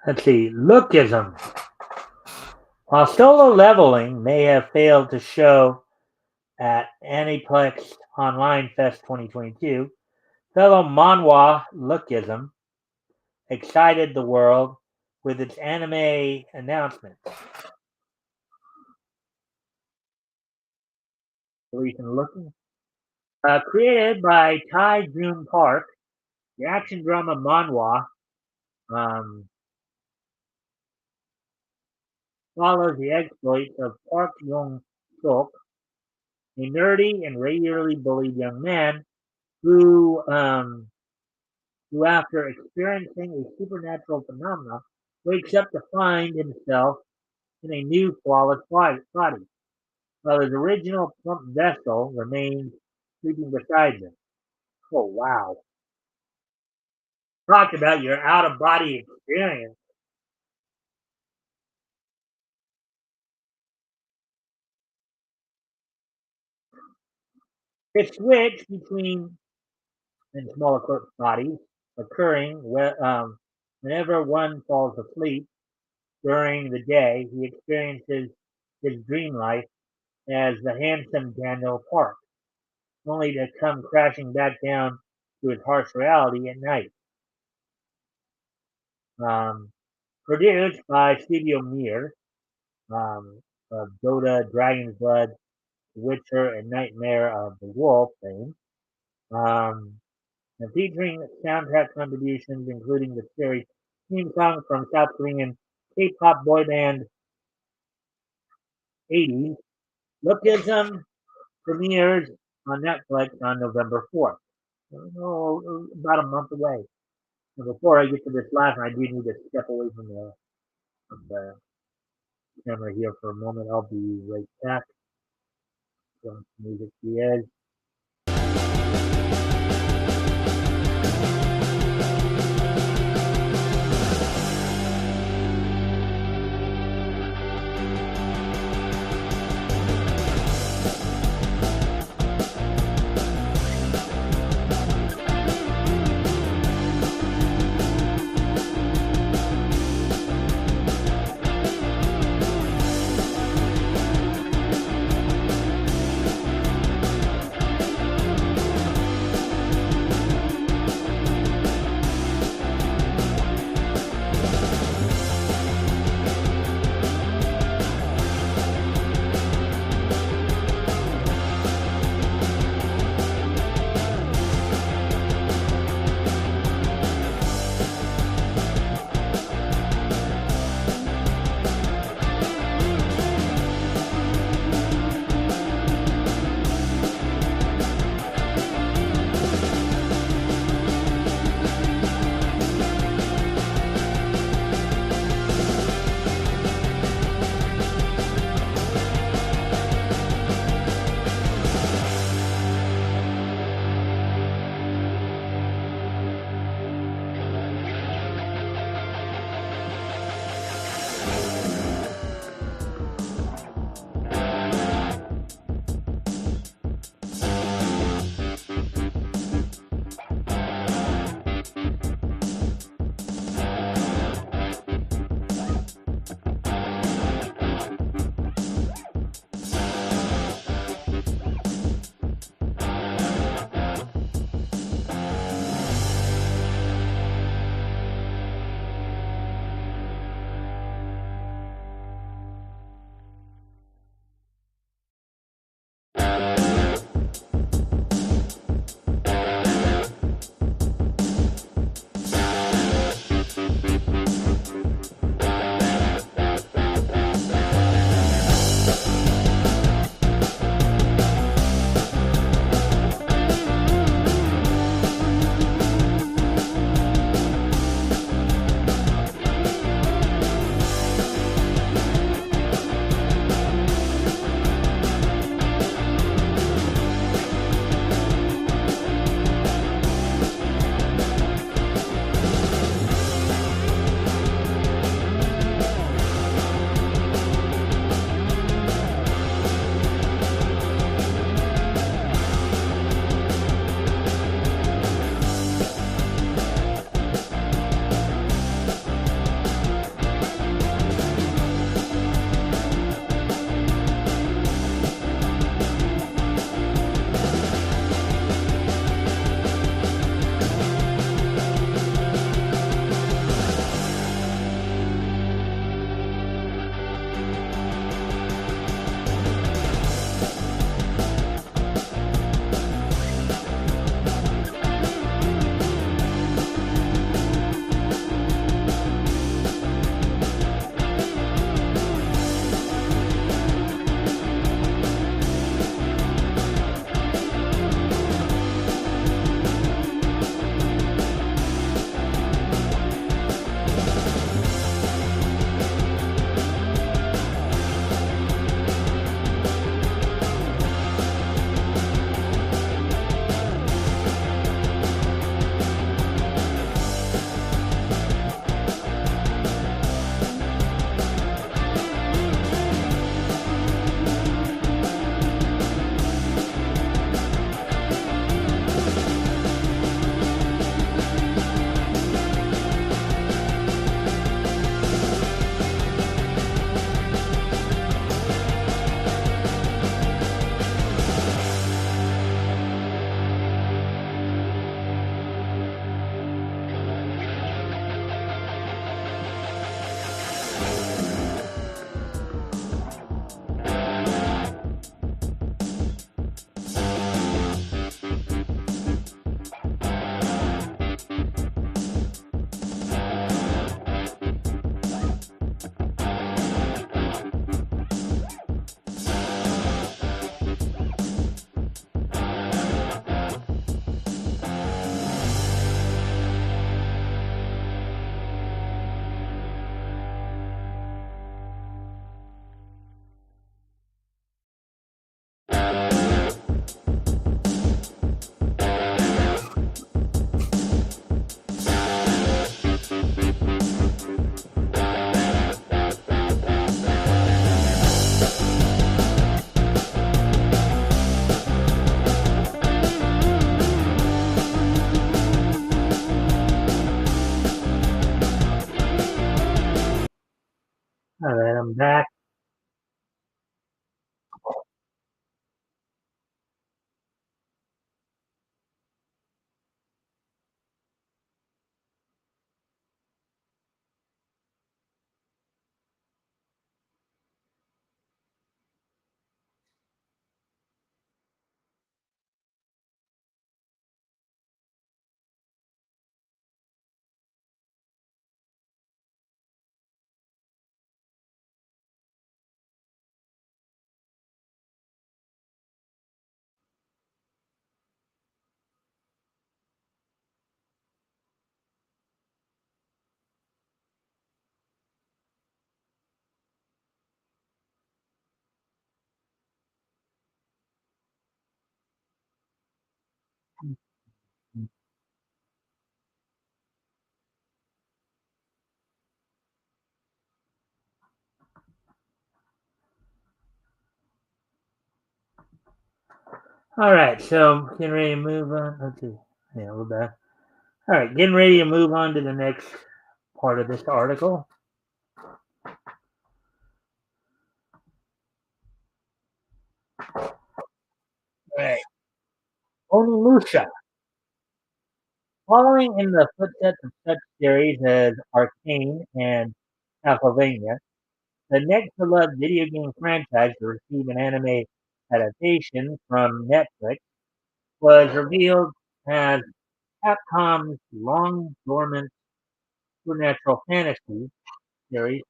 Let's see. Lookism. While solo leveling may have failed to show at Aniplex Online Fest 2022, fellow manhwa Lookism excited the world with its anime announcement. Recent Looking. Created by Tai Jun Park, the action drama manhwa um, follows the exploits of Park Yong Sok, a nerdy and regularly bullied young man who, after experiencing a supernatural phenomena, wakes up to find himself in a new flawless body, while his original plump vessel remains sleeping beside him. Oh, wow. Talk about your out of body experience. The switch between and smaller bodies occurring whenever one falls asleep during the day, he experiences his dream life as the handsome Daniel Park, only to come crashing back down to his harsh reality at night. Um, Produced by Studio Mir, of Dota, Dragon's Blood, Witcher, and Nightmare of the Wolf fame, um, and featuring soundtrack contributions including the series theme song from South Korean K-pop boy band 80s. Lookism premieres on Netflix on November 4th. About a month away. And before I get to this last one, I do need to step away from the camera here for a moment. I'll be right back. Some music here. back. All right, so getting ready to move on. Let's see. Yeah, we're back. All right, getting ready to move on to the next part of this article. All right, Onimusha. Following in the footsteps of such series as Arcane and Castlevania, the next beloved video game franchise to receive an anime adaptation from Netflix was revealed as Capcom's long-dormant supernatural fantasy series,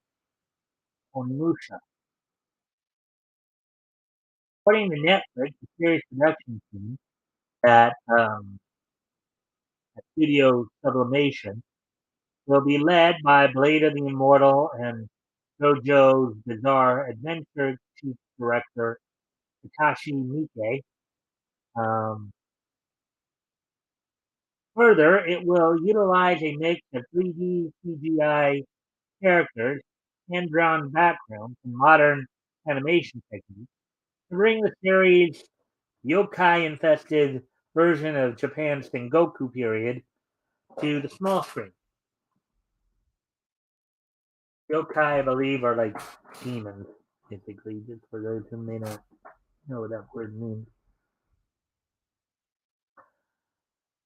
Onimusha. According to Netflix, the series production team at Studio Sublimation will be led by Blade of the Immortal and JoJo's Bizarre Adventure chief director Takashi Miike. Um, Further, it will utilize a mix of 3D CGI characters, hand-drawn backgrounds, and modern animation techniques to bring the series' yokai-infested version of Japan's Sengoku period to the small screen. Yokai, I believe, are like demons, typically, just for those who may not know what that word means.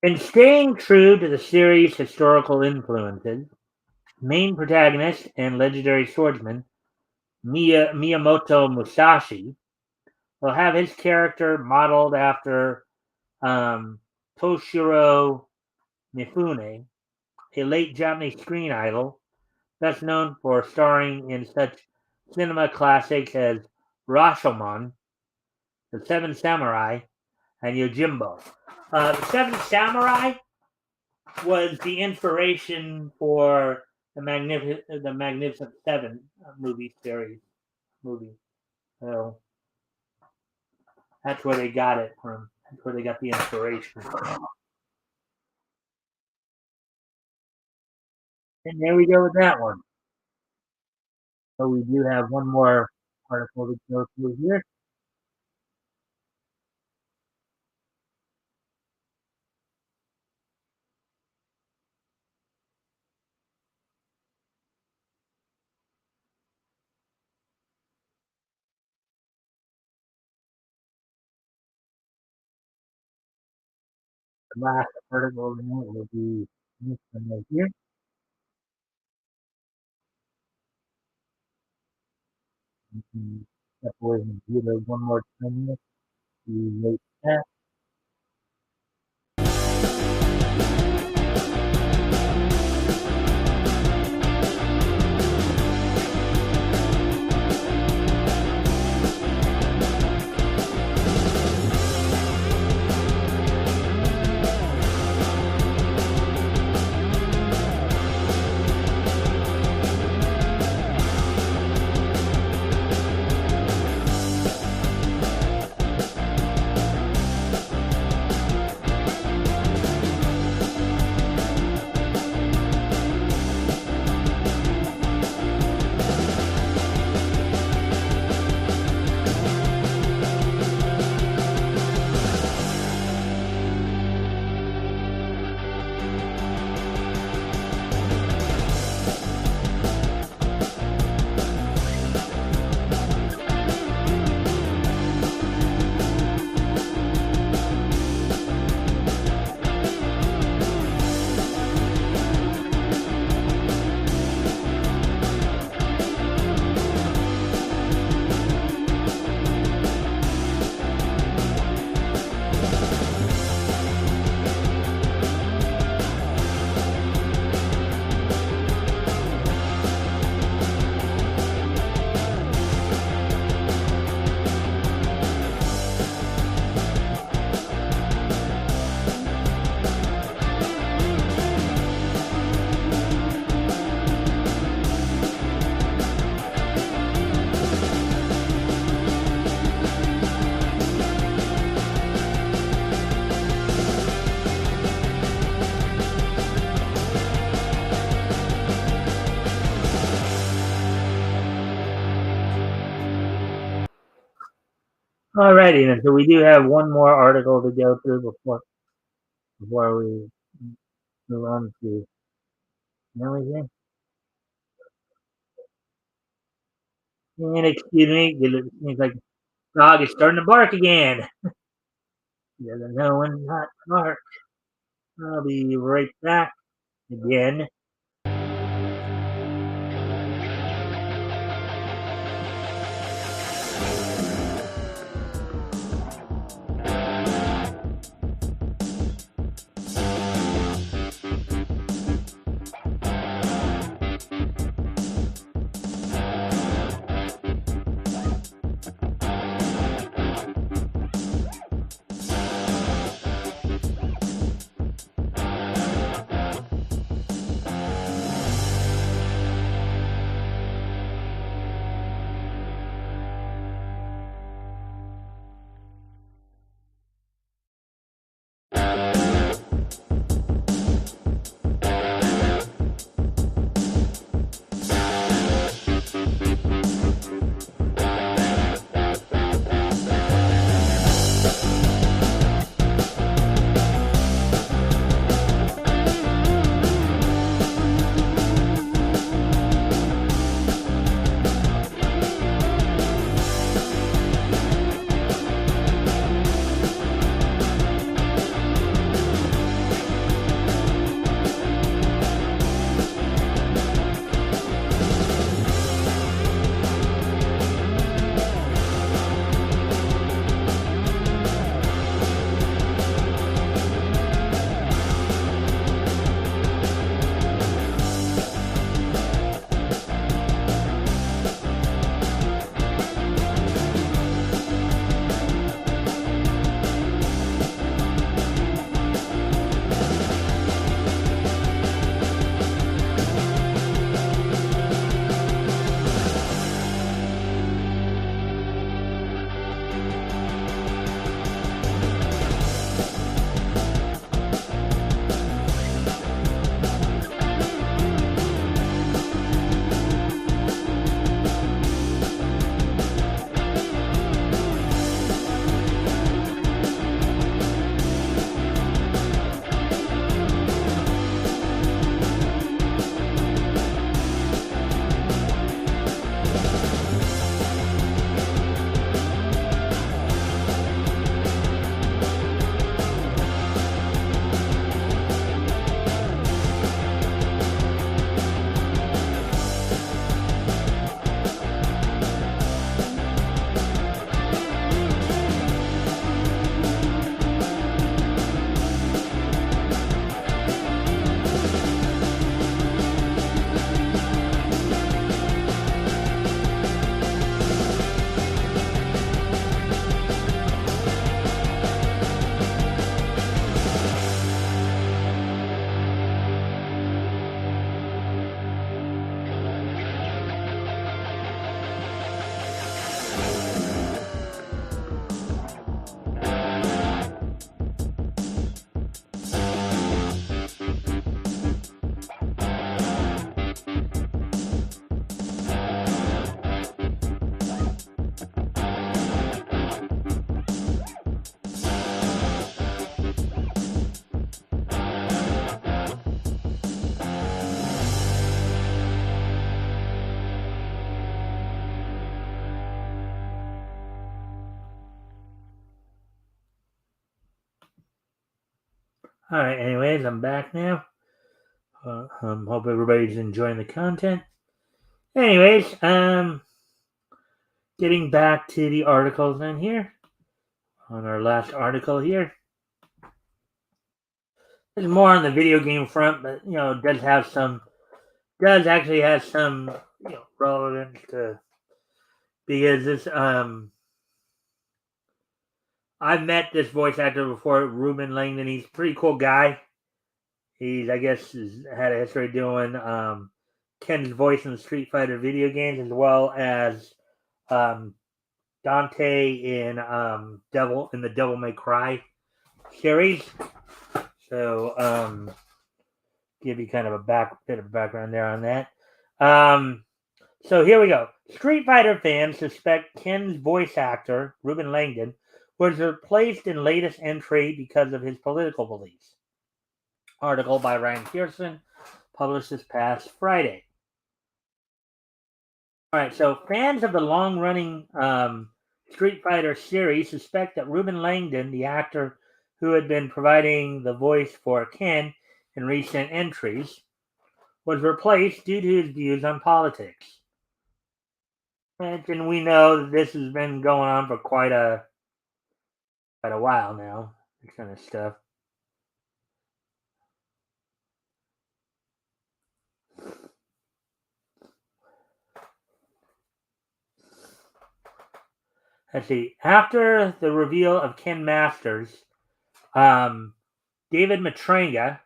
In staying true to the series' historical influences, main protagonist and legendary swordsman Miyamoto Musashi will have his character modeled after Toshiro Mifune, a late Japanese screen idol, best known for starring in such cinema classics as Rashomon, The Seven Samurai, and Yojimbo. The Seven Samurai was the inspiration for the Magnificent Seven movie series. So that's where they got it from. That's where they got the inspiration from. And there we go with that one. So we do have one more article to go through here. The last article will be this one right here. You can step away and view those one more time. You rate that. Alrighty then. So we do have one more article to go through before we move on to anything. And excuse me, it seems like the dog is starting to bark again. He doesn't know when not to bark. I'll be right back again. All right. Anyways, I'm back now. Hope everybody's enjoying the content. Anyways, getting back to the articles then here on our last article here. It's more on the video game front, but does actually have some relevance to because this I've met this voice actor before, Ruben Langdon. He's a pretty cool guy. I guess had a history doing Ken's voice in the Street Fighter video games, as well as Dante in the Devil May Cry series. So give you kind of a bit of background there on that. So here we go. Street Fighter fans suspect Ken's voice actor, Ruben Langdon, was replaced in latest entry because of his political beliefs. Article by Ryan Pearson, published this past Friday. All right, so fans of the long-running Street Fighter series suspect that Ruben Langdon, the actor who had been providing the voice for Ken in recent entries, was replaced due to his views on politics. And we know that this has been going on for quite a while now. This kind of stuff. Let's see. After the reveal of Ken Masters, David Matranga,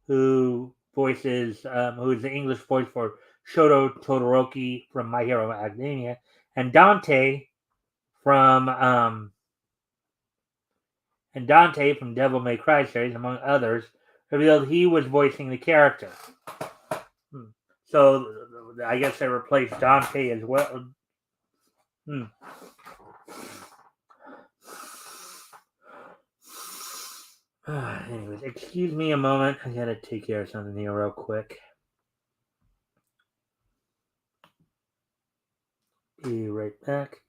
who is the English voice for Shoto Todoroki from My Hero Academia, and from Dante from Devil May Cry series, among others, revealed he was voicing the character. So I guess they replaced Dante as well. Anyways, excuse me a moment. I gotta take care of something here real quick. Be right back.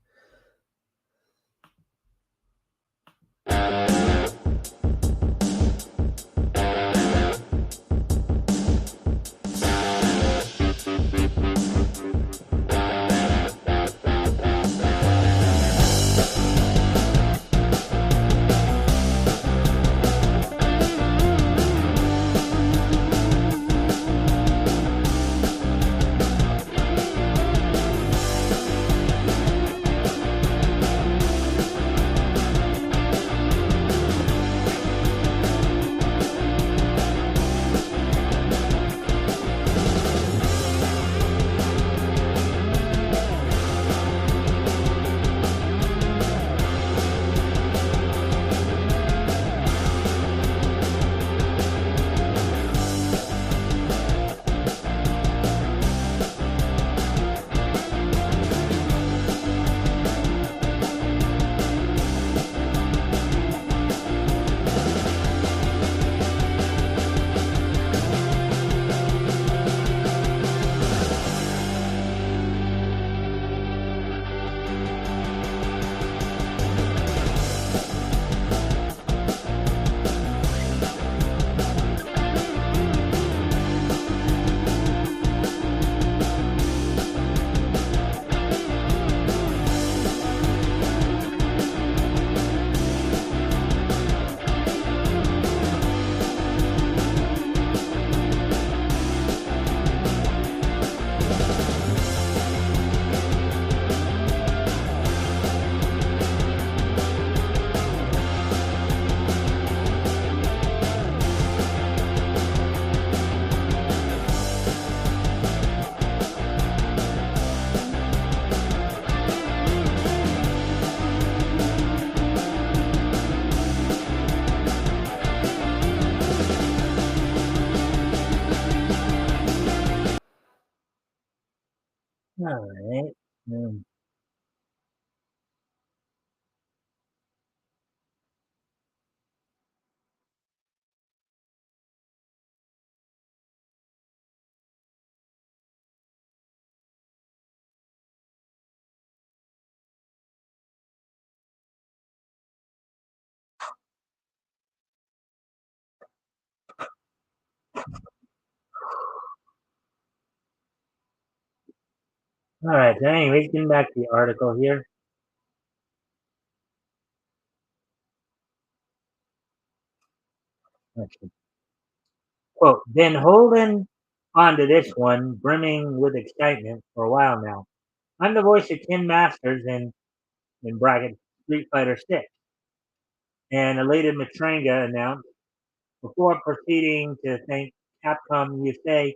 All right. All right. So anyways, getting back to the article here. Let's see. Quote, been holding on to this one, brimming with excitement for a while now. I'm the voice of Ken Masters in bracket Street Fighter 6, and elated Matranga announced before proceeding to thank Capcom USA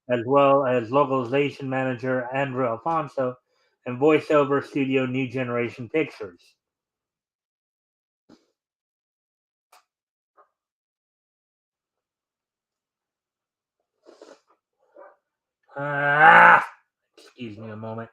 as well as localization manager Andrew Alfonso and voiceover studio New Generation Pictures. Ah, Excuse me a moment.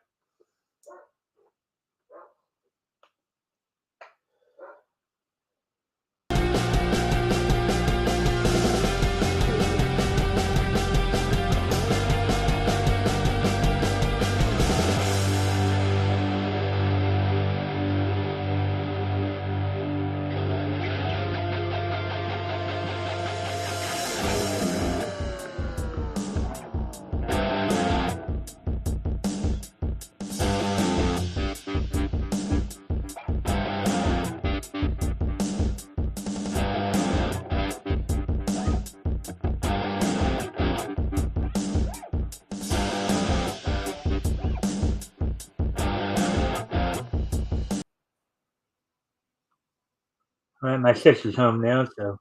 All right, my sister's home now, so I don't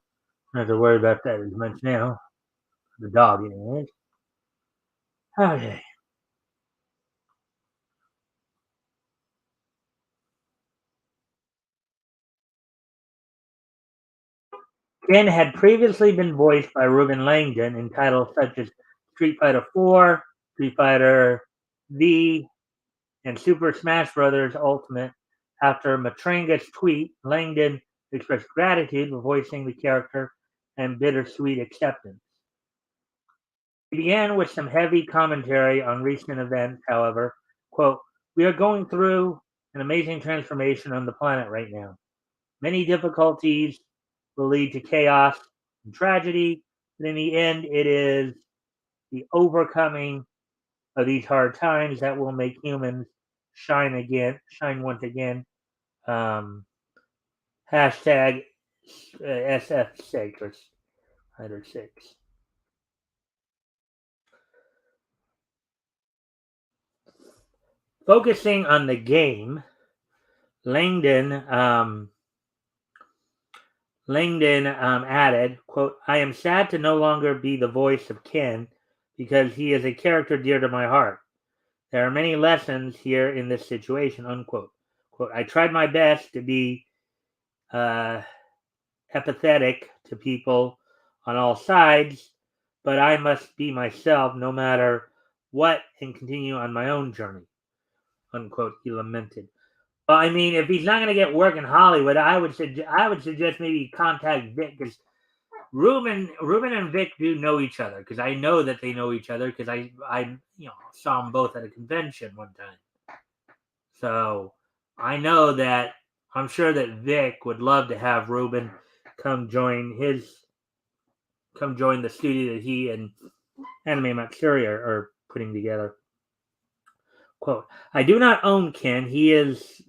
have to worry about that as much now. The dog, anyways. Okay. Ken had previously been voiced by Ruben Langdon in titles such as Street Fighter IV, Street Fighter V, and Super Smash Bros. Ultimate. After Matranga's tweet, Langdon expressed gratitude for voicing the character and bittersweet acceptance. He began with some heavy commentary on recent events, however. Quote, "We are going through an amazing transformation on the planet right now. Many difficulties will lead to chaos and tragedy, but in the end, it is the overcoming of these hard times that will make humans shine once again. Um, hashtag SF6 or Spider 6. Focusing on the game, Langdon added, quote, "I am sad to no longer be the voice of Ken because he is a character dear to my heart. There are many lessons here in this situation," unquote. Quote, "I tried my best to be empathetic to people on all sides, but I must be myself no matter what and continue on my own journey," unquote, he lamented. Well, I mean, if he's not going to get work in Hollywood, I would suggest maybe contact Vic, because Ruben and Vic do know each other, because I know that they know each other because I saw them both at a convention one time. So I know that I'm sure that Vic would love to have Ruben come join the studio that he and Anime Matsuri are putting together. Quote, "I do not own Ken. He is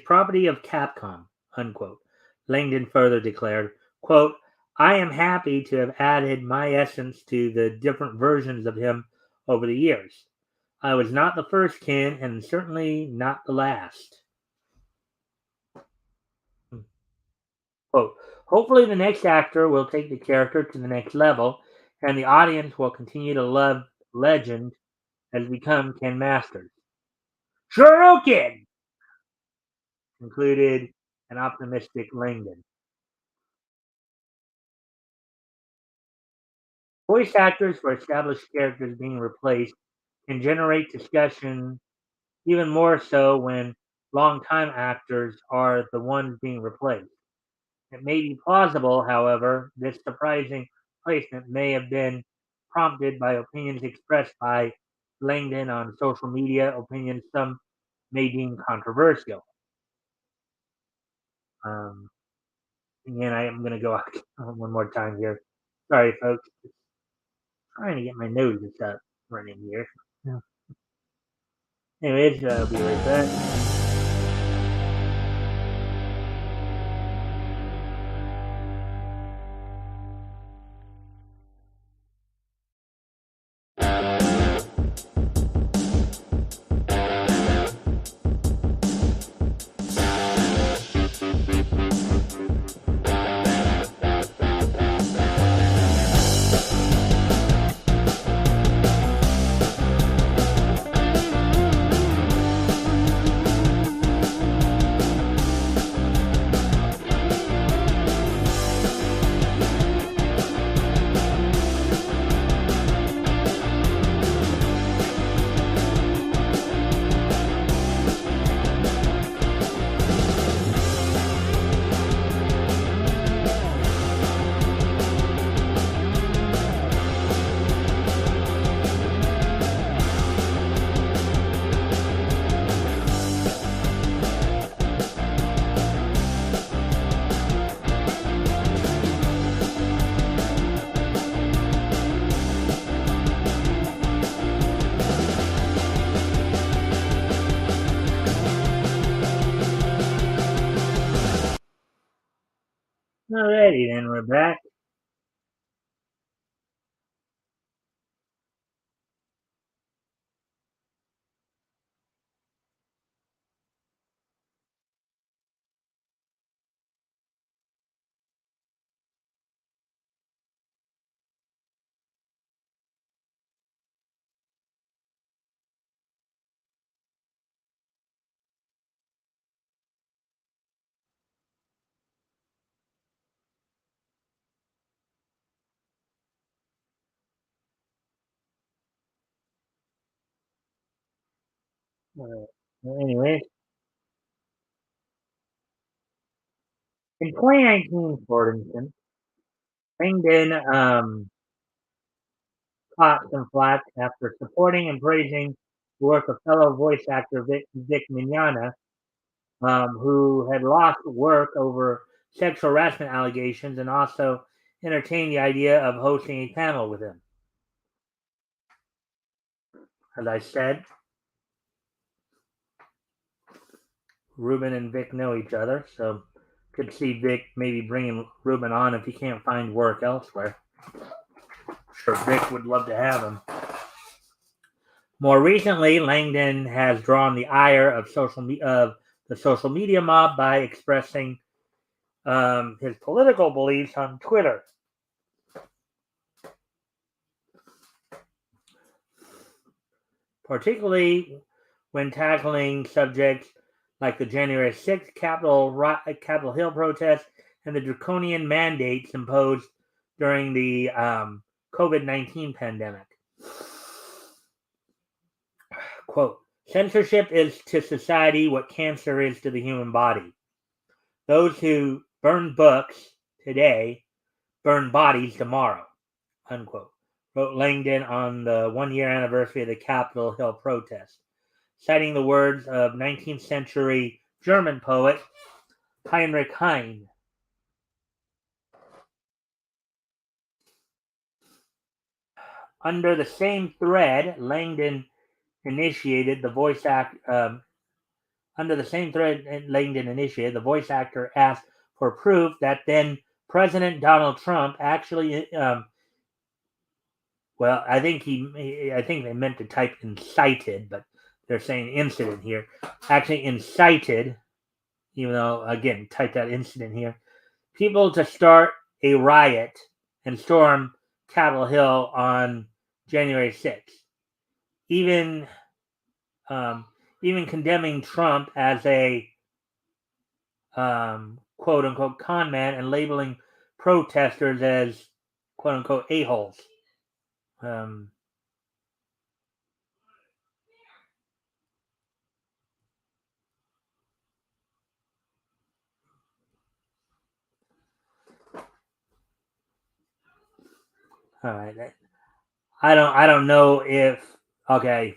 property of Capcom," unquote. Langdon further declared, quote, "I am happy to have added my essence to the different versions of him over the years. I was not the first Ken and certainly not the last." Quote, "Hopefully the next actor will take the character to the next level and the audience will continue to love legend as become Ken Masters. Shuriken!" concluded an optimistic Langdon. Voice actors for established characters being replaced can generate discussion, even more so when longtime actors are the ones being replaced. It may be plausible, however, this surprising placement may have been prompted by opinions expressed by Langdon on social media, opinions some may deem controversial. Again, I am going to go out one more time here. Sorry, folks. Just trying to get my nose to stop running here. Anyways, I'll be right back. Alrighty, then we're back. Anyway, in 2019, for instance, Langdon caught some flack after supporting and praising the work of fellow voice actor Vic Mignogna, who had lost work over sexual harassment allegations and also entertained the idea of hosting a panel with him. As I said, Ruben and Vic know each other, so could see Vic maybe bringing Ruben on if he can't find work elsewhere. Sure, Vic would love to have him. More recently, Langdon has drawn the ire of the social media mob by expressing his political beliefs on Twitter. Particularly when tackling subjects like the January 6th Capitol Hill protest and the draconian mandates imposed during the COVID-19 pandemic. Quote, censorship is to society what cancer is to the human body. Those who burn books today burn bodies tomorrow, unquote, wrote Langdon on the 1-year anniversary of the Capitol Hill protest, citing the words of 19th century German poet Heinrich Heine. Under the same thread, Langdon initiated the voice act. Under the same thread, Langdon initiated the voice actor asked for proof that then President Donald Trump actually. Well, I think they meant to type incited, but they're saying incident here. Actually, incited, even though again, type that incident here. People to start a riot and storm Capitol Hill on January 6th. Even even condemning Trump as a quote unquote con man and labeling protesters as quote unquote a-holes. Um, all right. I don't know if okay.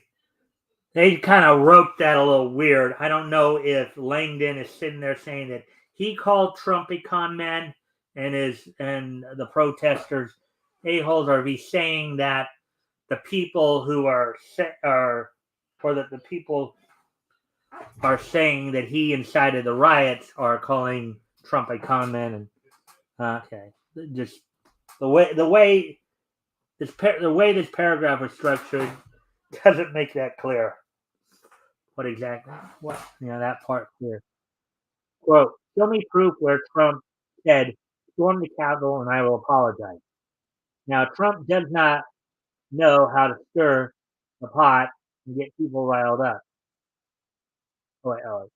They kind of wrote that a little weird. I don't know if Langdon is sitting there saying that he called Trump a con man and the protesters a-holes, or if he's saying that the people who are or that the people are saying that he incited the riots are calling Trump a con man. And okay, just the way this paragraph was structured doesn't make that clear. What exactly? What that part clear. Quote: "Show me proof where Trump said, 'Storm the Capitol and I will apologize.' Now Trump does not know how to stir the pot and get people riled up. Oh, wait, oh,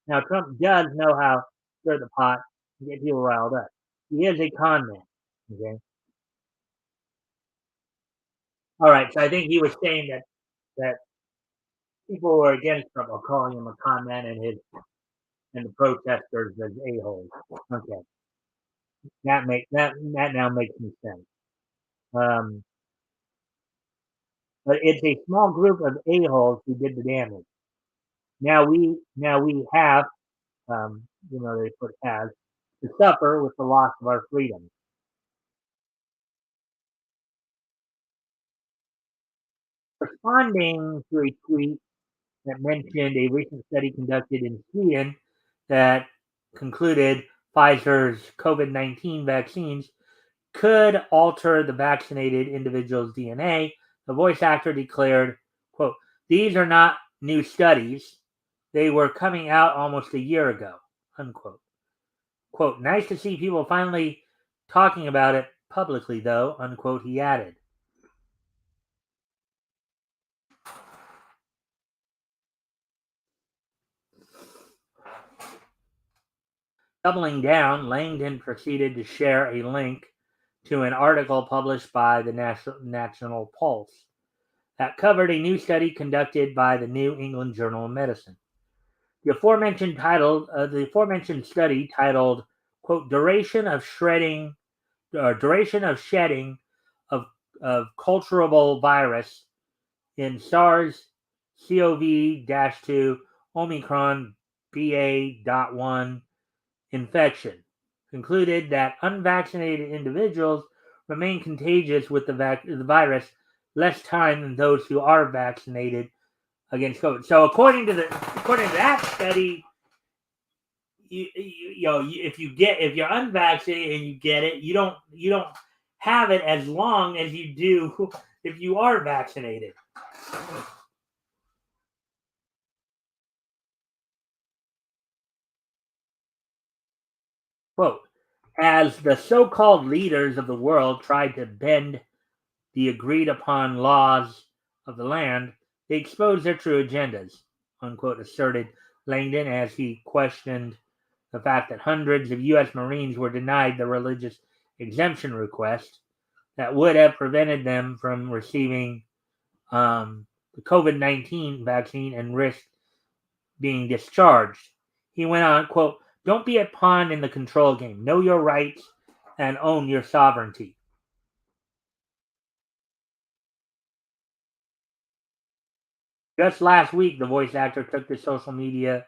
now Trump does know how to stir the pot and get people riled up. He is a con man. Okay. All right. So I think he was saying that people who are against Trump are calling him a con man and the protesters as a holes. Okay. That now makes some sense. Um, but it's a small group of a holes who did the damage. Now we have they put has to suffer with the loss of our freedom. Responding to a tweet that mentioned a recent study conducted in Sweden that concluded Pfizer's COVID-19 vaccines could alter the vaccinated individual's DNA, the voice actor declared, quote, "These are not new studies. They were coming out almost a year ago," unquote. Quote, "Nice to see people finally talking about it publicly, though," unquote, he added. Doubling down, Langdon proceeded to share a link to an article published by the National Pulse that covered a new study conducted by the New England Journal of Medicine. The aforementioned study titled, quote, duration of shedding of, culturable virus in SARS-CoV-2 Omicron BA.1 infection, concluded that unvaccinated individuals remain contagious with the virus less time than those who are vaccinated against COVID. So according to that study, if you're unvaccinated and you get it, you don't have it as long as you do if you are vaccinated. Quote, as the so-called leaders of the world tried to bend the agreed upon laws of the land, they exposed their true agendas, unquote, asserted Langdon as he questioned the fact that hundreds of U.S. Marines were denied the religious exemption request that would have prevented them from receiving the COVID-19 vaccine and risk being discharged. He went on, quote, "Don't be a pawn in the control game. Know your rights and own your sovereignty." Just last week, the voice actor took to social media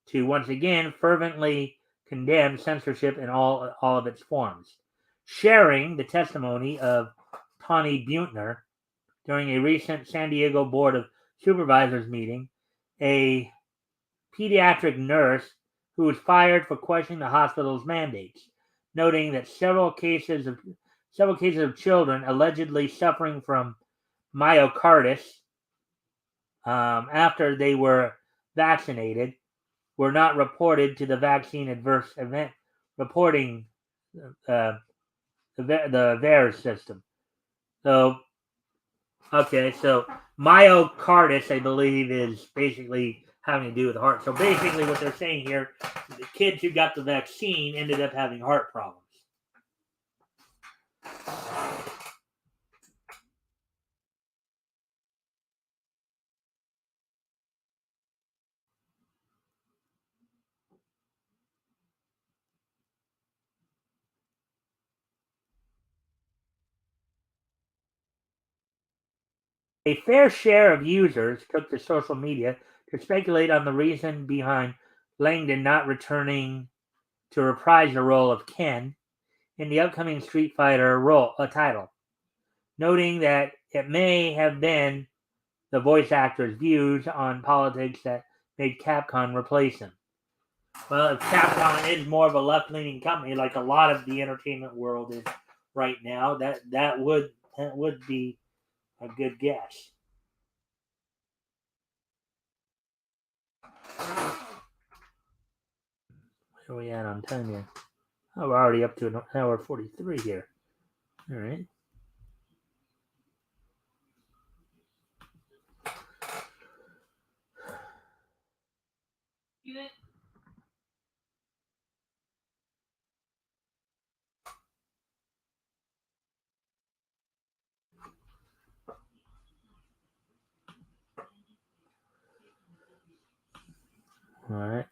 to once again fervently condemn censorship in all of its forms, sharing the testimony of Tawny Buntner during a recent San Diego Board of Supervisors meeting, a pediatric nurse who was fired for questioning the hospital's mandates, noting that several cases of children allegedly suffering from myocarditis after they were vaccinated were not reported to the vaccine adverse event reporting the VAERS system. So, okay, so myocarditis, I believe, is basically having to do with the heart. So basically, what they're saying here, the kids who got the vaccine ended up having heart problems. A fair share of users took to social media to speculate on the reason behind Langdon not returning to reprise the role of Ken in the upcoming Street Fighter title, noting that it may have been the voice actor's views on politics that made Capcom replace him. Well, if Capcom is more of a left-leaning company, like a lot of the entertainment world is right now, that would be a good guess. Where are we at on time here? Oh, we're already up to an hour 43 here. All right. All right.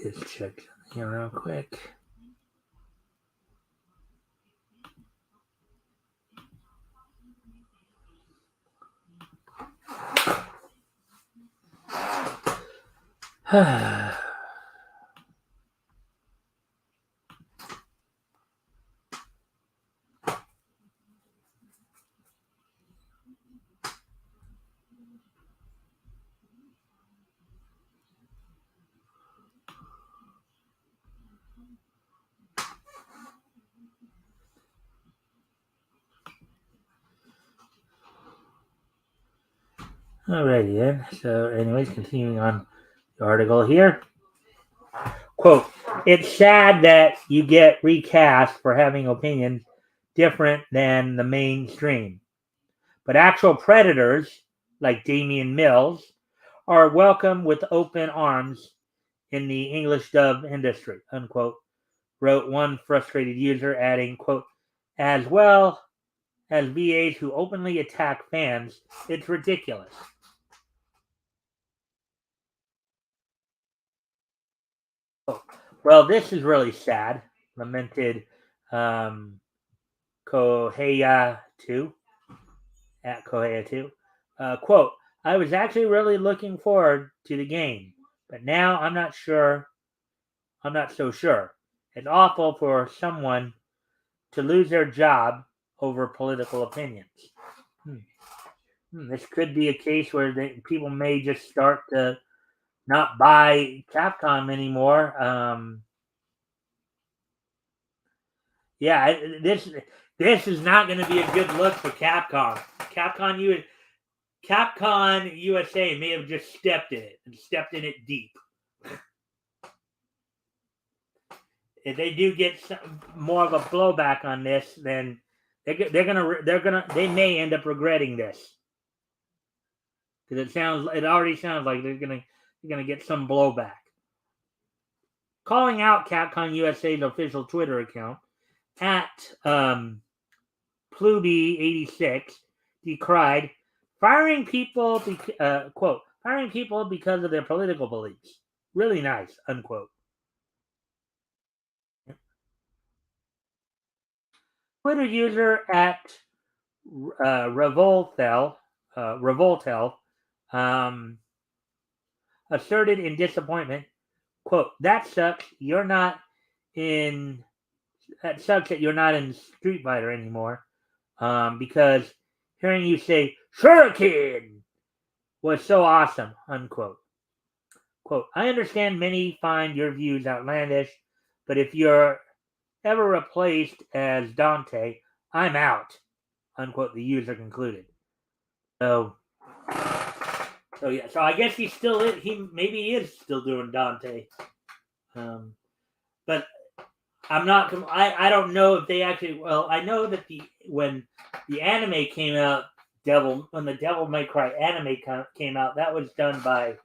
Just check here real quick. Alrighty then. So, anyways, continuing on the article here. Quote, it's sad that you get recast for having opinions different than the mainstream. But actual predators, like Damian Mills, are welcome with open arms in the English dub industry, unquote, wrote one frustrated user, adding, quote, as well as VAs who openly attack fans, it's ridiculous. Oh, well, this is really sad, lamented um, Koheya 2 at Koheya 2. Quote, I was actually really looking forward to the game, but now I'm not so sure. It's awful for someone to lose their job over political opinions. Hmm. This could be a case where people may just start to not buy Capcom anymore. Yeah, this is not going to be a good look for Capcom. Capcom USA may have just stepped in it and stepped in it deep. If they do get more of a blowback on this, then they may end up regretting this because it already sounds like they're gonna get some blowback. Calling out Capcom USA's official Twitter account at Pluby86 decried firing people quote firing people because of their political beliefs. Really nice, unquote. Twitter user at Revoltel um, asserted in disappointment, quote, in that sucks that you're not in Street Fighter anymore. Because hearing you say Shuriken was so awesome, unquote. Quote, I understand many find your views outlandish, but if you're ever replaced as Dante, I'm out, unquote, the user concluded. So yeah, so I guess he is still doing Dante. But I'm not. I don't know if they actually. Well, I know that when the anime came out, when the Devil May Cry anime came out, that was done by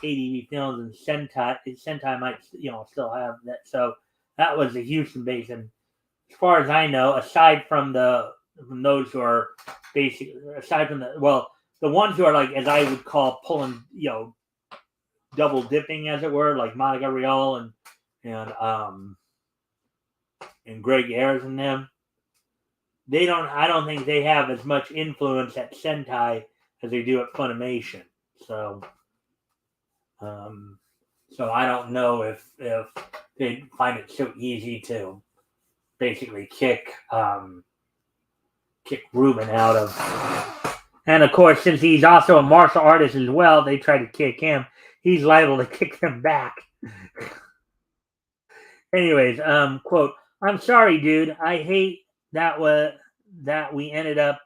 ADV Films and Sentai. Sentai might still have that. So that was a Houston base, and as far as I know, aside from those who are aside from the ones who are like as I would call pulling double dipping as it were, like Monica Rial and and Greg Ayers and them. I don't think they have as much influence at Sentai as they do at Funimation. So um, so I don't know if they find it so easy to basically kick Ruben out of. And of course, since he's also a martial artist as well, they try to kick him. He's liable to kick them back. Anyways, quote, I'm sorry, dude. I hate that we ended up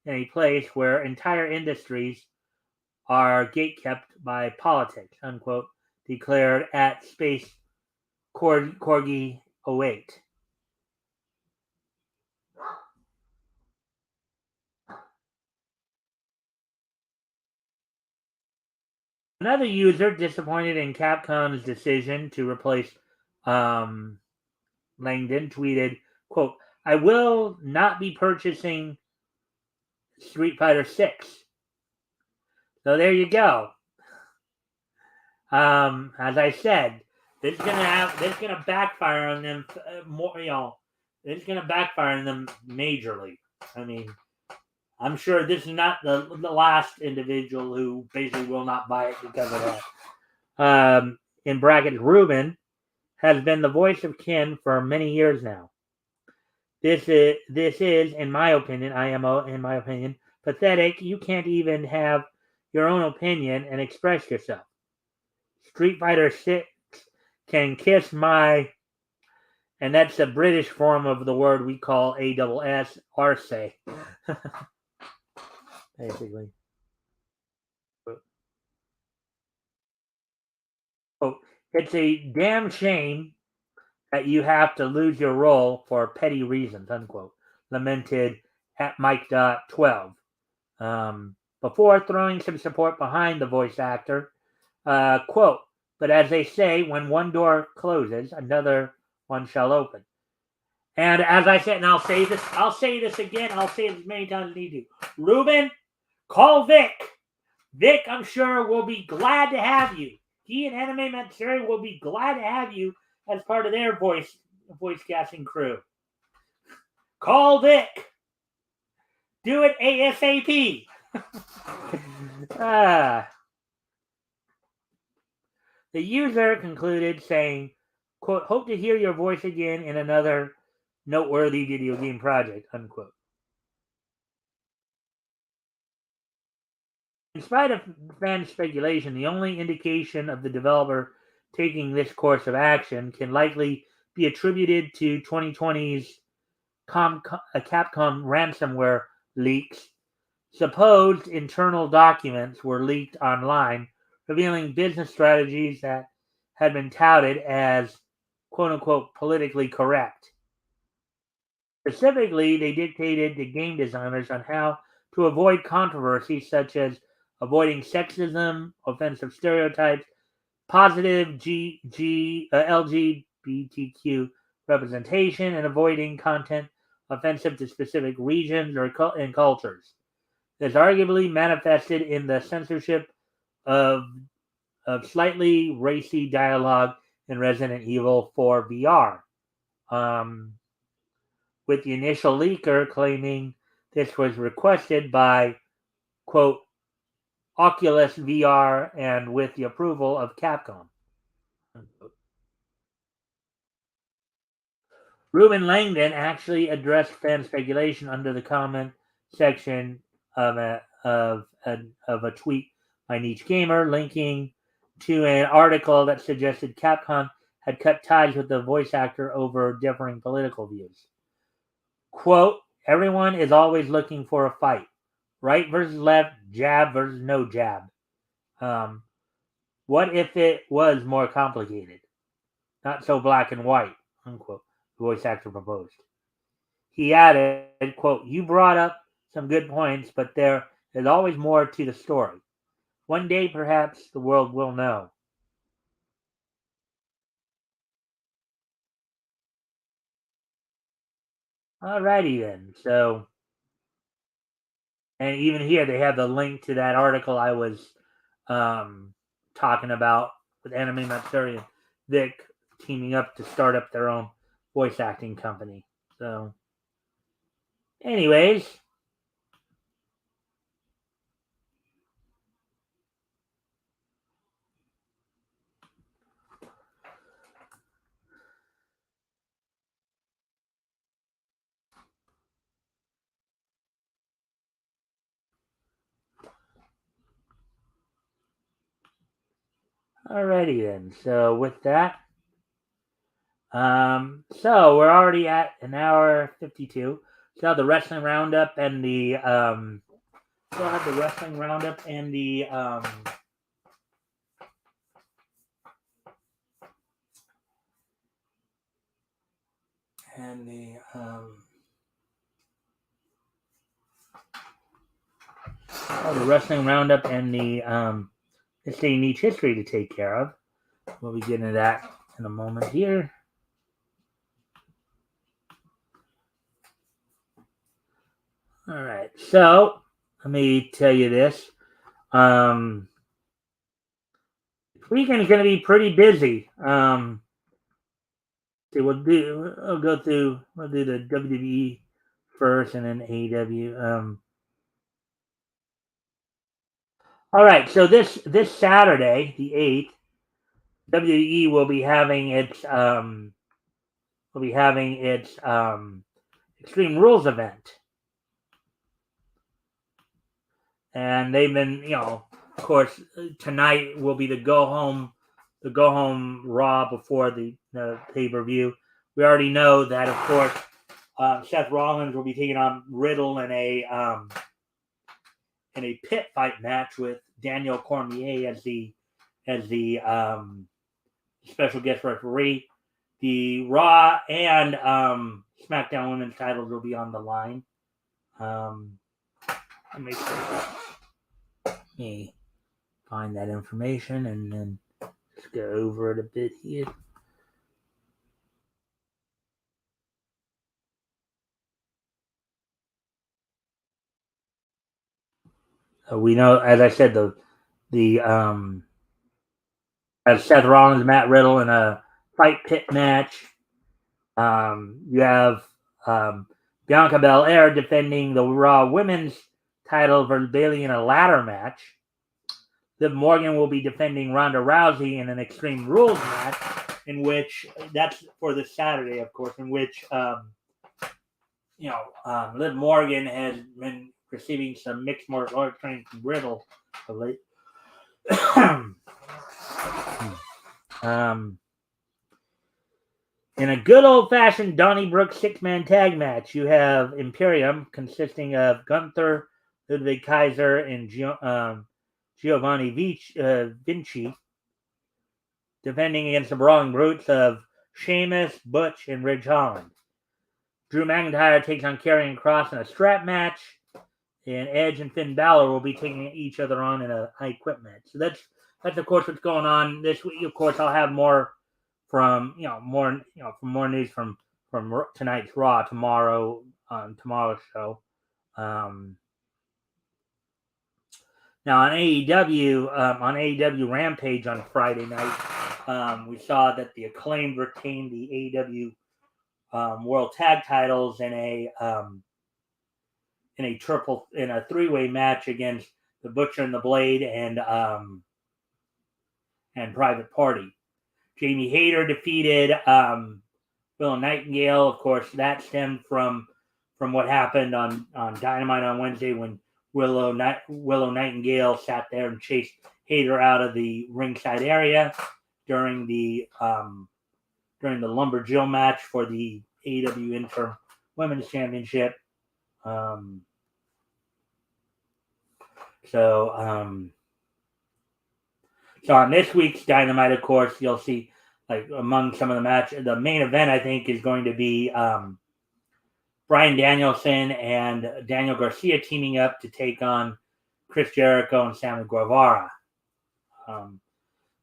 in a place where entire industries are gatekept by politics, unquote, declared at Space Corgi 08. Another user disappointed in Capcom's decision to replace um, Langdon tweeted, quote, I will not be purchasing Street Fighter 6. So there you go. As I said, this is gonna backfire on them more. It's gonna backfire on them majorly. I mean, I'm sure this is not the last individual who basically will not buy it because of that. In brackets, Ruben has been the voice of Ken for many years now. This is, in my opinion, in my opinion, pathetic. You can't even have your own opinion and express yourself. Street Fighter 6 can kiss my, and that's a British form of the word we call ASS, arse, basically. It's a damn shame that you have to lose your role for petty reasons, unquote, lamented at Mike.12. Before throwing some support behind the voice actor, quote, but as they say, when one door closes, another one shall open. And as I said, and I'll say this again, I'll say it as many times as I need to. Ruben, call Vic. Vic, I'm sure, will be glad to have you. He and Anime Matsuri will be glad to have you as part of their voice casting crew. Call Vic. Do it ASAP. The user concluded saying, quote, hope to hear your voice again in another noteworthy video game project, unquote. In spite of fan speculation, the only indication of the developer taking this course of action can likely be attributed to 2020's Capcom ransomware leaks. Supposed internal documents were leaked online, revealing business strategies that had been touted as quote-unquote politically correct. Specifically, they dictated to game designers on how to avoid controversies such as avoiding sexism, offensive stereotypes, positive LGBTQ representation, and avoiding content offensive to specific regions and cultures. This arguably manifested in the censorship of slightly racy dialogue in Resident Evil 4 VR. With the initial leaker claiming this was requested by, quote, Oculus VR and with the approval of Capcom. Unquote. Ruben Langdon actually addressed fan speculation under the comment section of a tweet by Niche Gamer, linking to an article that suggested Capcom had cut ties with the voice actor over differing political views. Quote, everyone is always looking for a fight. Right versus left, jab versus no jab. What if it was more complicated? Not so black and white, unquote, the voice actor proposed. He added, quote, you brought up some good points, but there is always more to the story. One day, perhaps, the world will know. Alrighty then. So, and even here they have the link to that article I was talking about with Anime Matsuri and Vic teaming up to start up their own voice acting company. So, anyways. Alrighty then. So with that, so we're already at an hour 52. So the wrestling roundup and the still have the wrestling roundup and the the wrestling roundup and the This Day Niche History to take care of. We'll be getting to that in a moment here. All right, so let me tell you this. Weekend is going to be pretty busy. We'll do the WWE first and then AEW. All right, so this Saturday, the 8th, WWE will be having its Extreme Rules event. And they've been, of course, tonight will be the go home Raw before the pay-per-view. We already know that, of course, Seth Rollins will be taking on Riddle in a pit fight match with Daniel Cormier as the special guest referee. The Raw and SmackDown Women's titles will be on the line. Let me find that information and then just go over it a bit here. We know, as I said, the Seth Rollins, Matt Riddle in a fight pit match. You have Bianca Belair defending the Raw Women's title versus Bayley in a ladder match. Liv Morgan will be defending Ronda Rousey in an Extreme Rules match, in which that's for this Saturday, of course, in which Liv Morgan has been receiving some mixed martial arts training from Riddle of late. In a good old-fashioned Donnybrook six-man tag match, you have Imperium consisting of Gunther, Ludwig Kaiser, and Giovanni Vinci defending against the Brawling Brutes of Sheamus, Butch, and Ridge Holland. Drew McIntyre takes on Karrion Kross in a strap match, and Edge and Finn Balor will be taking each other on in a high quit match. So that's of course what's going on this week. Of course, I'll have more from more news from tonight's Raw tomorrow on tomorrow's show. Now on AEW Rampage on Friday night, we saw that the Acclaimed retained the AEW World Tag Titles in a three-way match against the Butcher and the Blade and Private Party. Jamie Hayter defeated Willow Nightingale. Of course, that stemmed from what happened on Dynamite on Wednesday when Willow Nightingale sat there and chased Hayter out of the ringside area during the Lumberjill match for the AEW Interim Women's Championship. So on this week's Dynamite, of course, you'll see, like, among some of the match, the main event, I think, is going to be Bryan Danielson and Daniel Garcia teaming up to take on Chris Jericho and Sammy Guevara.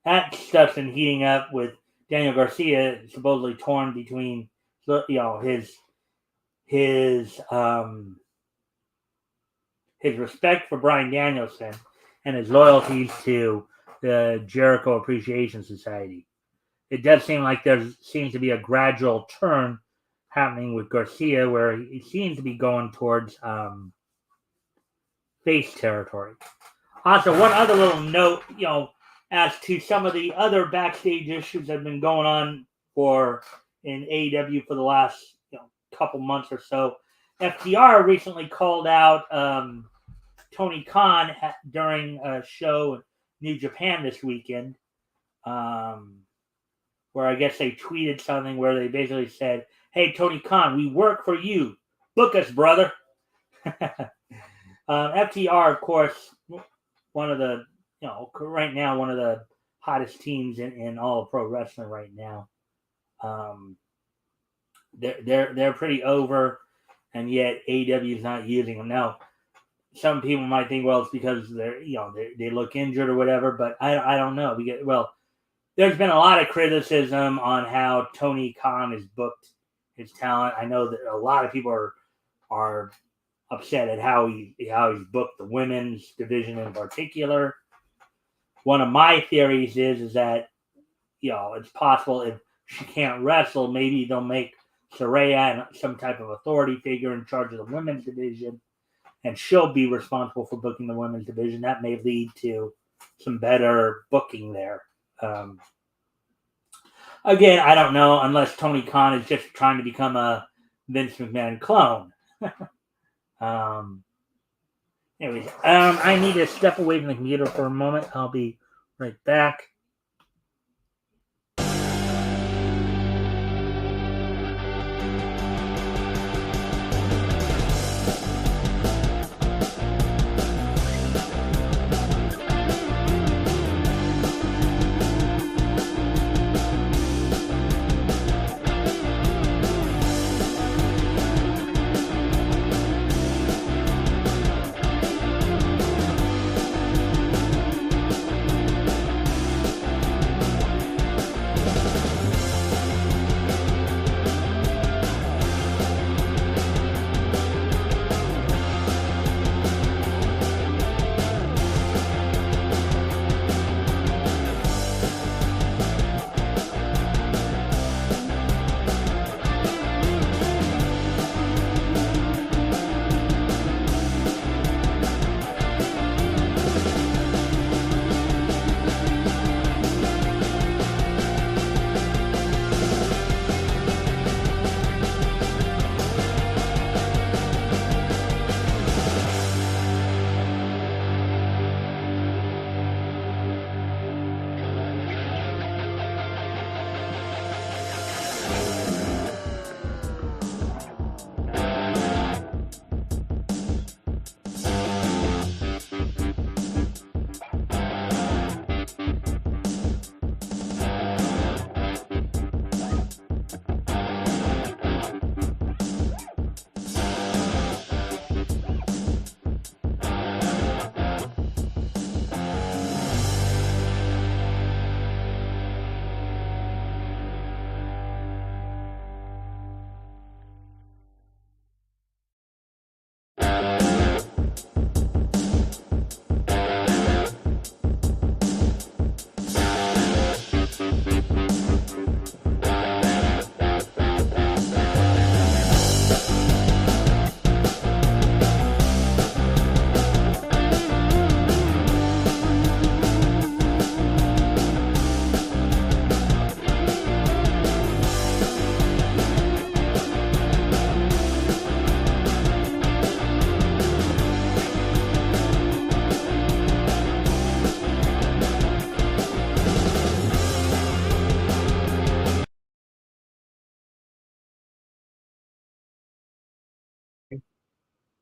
That stuff's been heating up with Daniel Garcia supposedly torn between, his respect for Bryan Danielson and his loyalties to the Jericho Appreciation Society. It does seem like there seems to be a gradual turn happening with Garcia, where he seems to be going towards face territory. Also, one other little note, as to some of the other backstage issues that have been going on in AEW for the last couple months or so. FTR recently called out Tony Khan during a show in New Japan this weekend, where I guess they tweeted something where they basically said, "Hey, Tony Khan, we work for you. Book us, brother." FTR, of course, one of the right now one of the hottest teams in all of pro wrestling right now. They're pretty over, and yet AEW is not using them now. Some people might think, well, it's because they look injured or whatever, but I don't know. There's been a lot of criticism on how Tony Khan has booked his talent. I know that a lot of people are upset at how he's booked the women's division in particular. One of my theories is that it's possible if she can't wrestle, maybe they'll make Saraya some type of authority figure in charge of the women's division, and she'll be responsible for booking the women's division. That may lead to some better booking there. Again, I don't know, unless Tony Khan is just trying to become a Vince McMahon clone. Anyways, I need to step away from the computer for a moment. I'll be right back.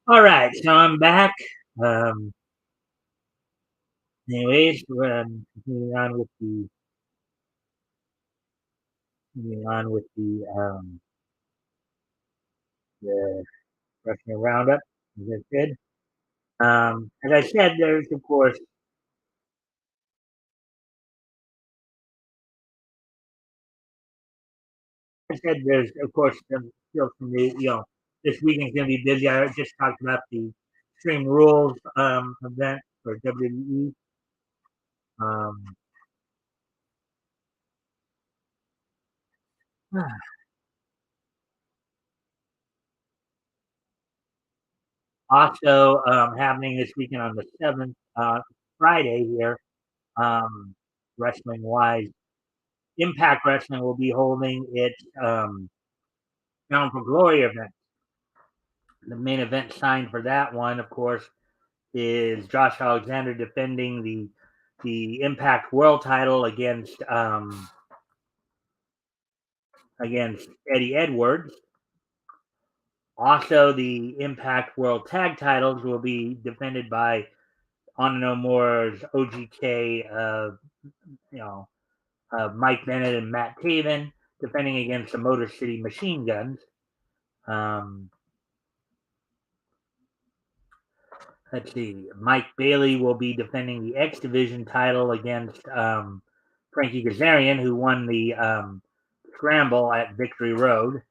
All right, so I'm back. Um, anyways, we're continuing on with the wrestling roundup. Is that good? As I said, there's of course, I said there's of course still some new, this weekend's gonna be busy. I just talked about the Extreme Rules event for WWE. Um, also happening this weekend on the 7th, Friday here, wrestling wise. Impact Wrestling will be holding its Bound for Glory event. The main event signed for that one, of course, is Josh Alexander defending the Impact World Title against Eddie Edwards. Also, the Impact World Tag Titles will be defended by Honor No More's OGK, Mike Bennett and Matt Taven, defending against the Motor City Machine Guns. Um, let's see. Mike Bailey will be defending the X Division title against Frankie Kazarian, who won the scramble at Victory Road,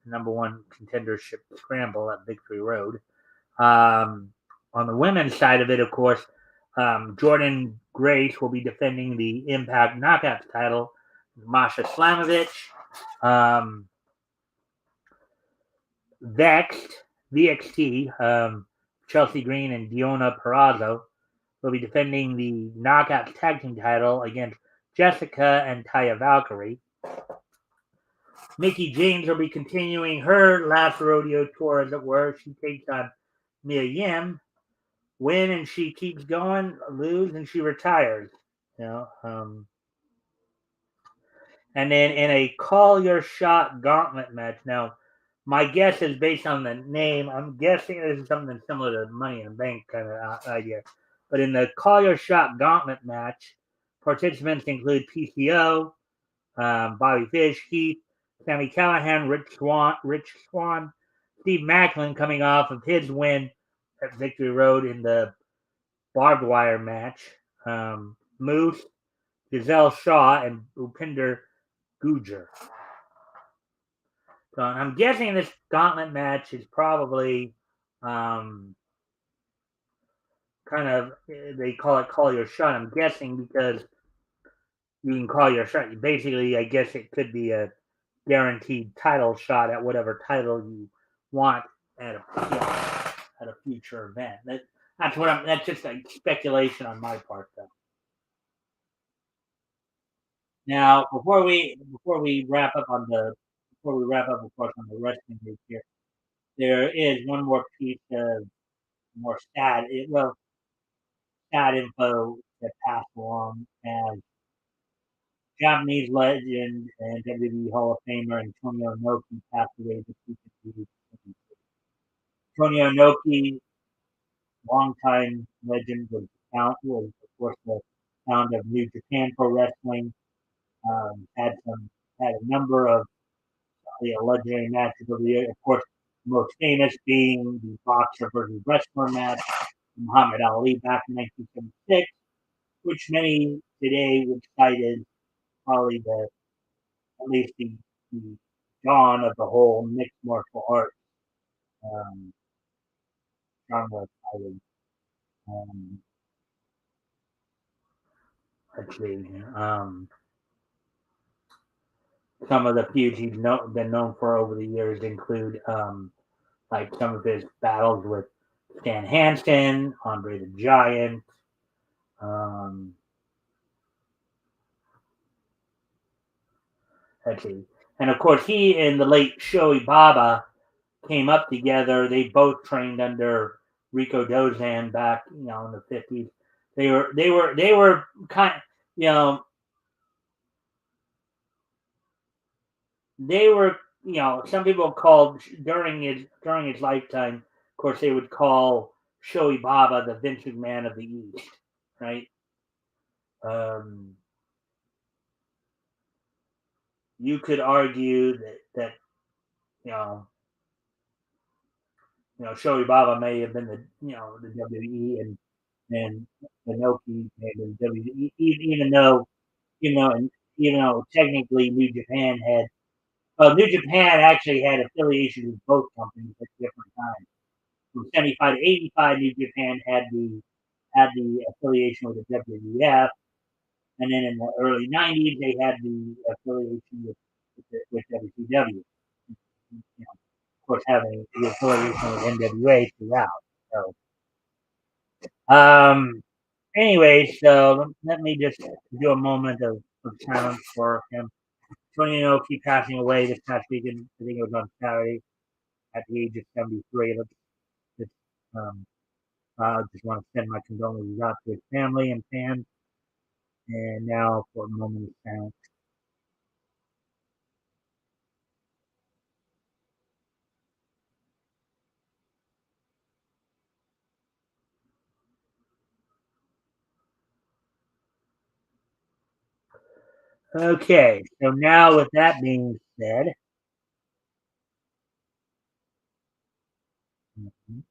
number one contendership scramble at Victory Road. On the women's side of it, of course, Jordan Grace will be defending the Impact Knockouts title. Masha Slamovich, um, Vexed, VXT, Chelsea Green and Diona Perazzo will be defending the Knockouts Tag Team title against Jessica and Taya Valkyrie. Mickey James will be continuing her last rodeo tour, as it were. She takes on Mia Yim. Win and she keeps going, lose and she retires. You know, and then in a call your shot gauntlet match. Now, my guess is based on the name. I'm guessing this is something similar to Money in the Bank kind of idea. But in the call your shot gauntlet match, participants include PCO, Bobby Fish, Heath, Sammy Callahan, Rich Swan, Steve Macklin coming off of his win at Victory Road in the barbed wire match. Moose, Giselle Shaw, and Upinder Gujar. So I'm guessing this gauntlet match is probably um, kind of, they call it call your shot. I'm guessing because you can call your shot. Basically, I guess it could be a guaranteed title shot at whatever title you want at a future event. That's just like speculation on my part, though. Now, before we wrap up of course, on the wrestling news here, there is one more piece of more sad info that passed along as Japanese legend and WWE Hall of Famer Antonio Inoki passed away this week. Antonio Inoki, longtime legend, was of course the founder of New Japan Pro Wrestling. Um, had some had a number of legendary matches over the years. Of course, the most famous being the boxer versus wrestler match, Muhammad Ali back in 1976, which many today would cite as probably at least the dawn of the whole mixed martial arts um, genre fighting. Um, actually, some of the feuds been known for over the years include like some of his battles with Stan Hansen, Andre the Giant. Um, let's see. And of course, he and the late Shoei Baba came up together. They both trained under Rico Dozan back, in the 50s. They were kind, you know, they were, some people called during his lifetime course, they would call Shoei Baba the Vince McMahon of the East, right? Um, you could argue that you know Shoei Baba may have been the WWE and Inoki may have been WWE, even though you know and even though technically New Japan had New Japan actually had affiliations with both companies at different times. From 75 to 85, New Japan had the affiliation with the WWF, and then in the early 90s they had the affiliation with WCW. Of course, having the affiliation with NWA throughout. So, um, anyway, so let me just do a moment of silence for him. Tony Inoki passing away this past weekend. I think it was on Saturday at the age of 73. Just, um, I just want to send my condolences out to his family and fans. And now for a moment of silence. Okay, so now with that being said, mhm,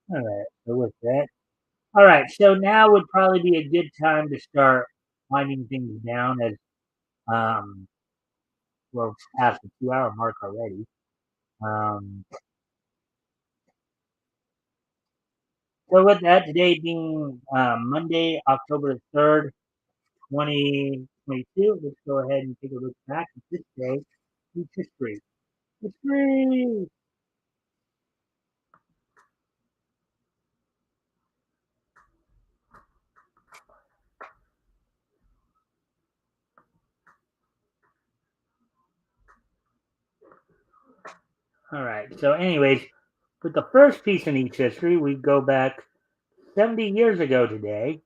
all right, so with that, all right, so now would probably be a good time to start winding things down as um, we're past the 2 hour mark already. Um, so with that, today being Monday, October the 3rd, 2022, let's go ahead and take a look back at this day in history. History! All right, so anyways, with the first piece in each history, we go back 70 years ago today.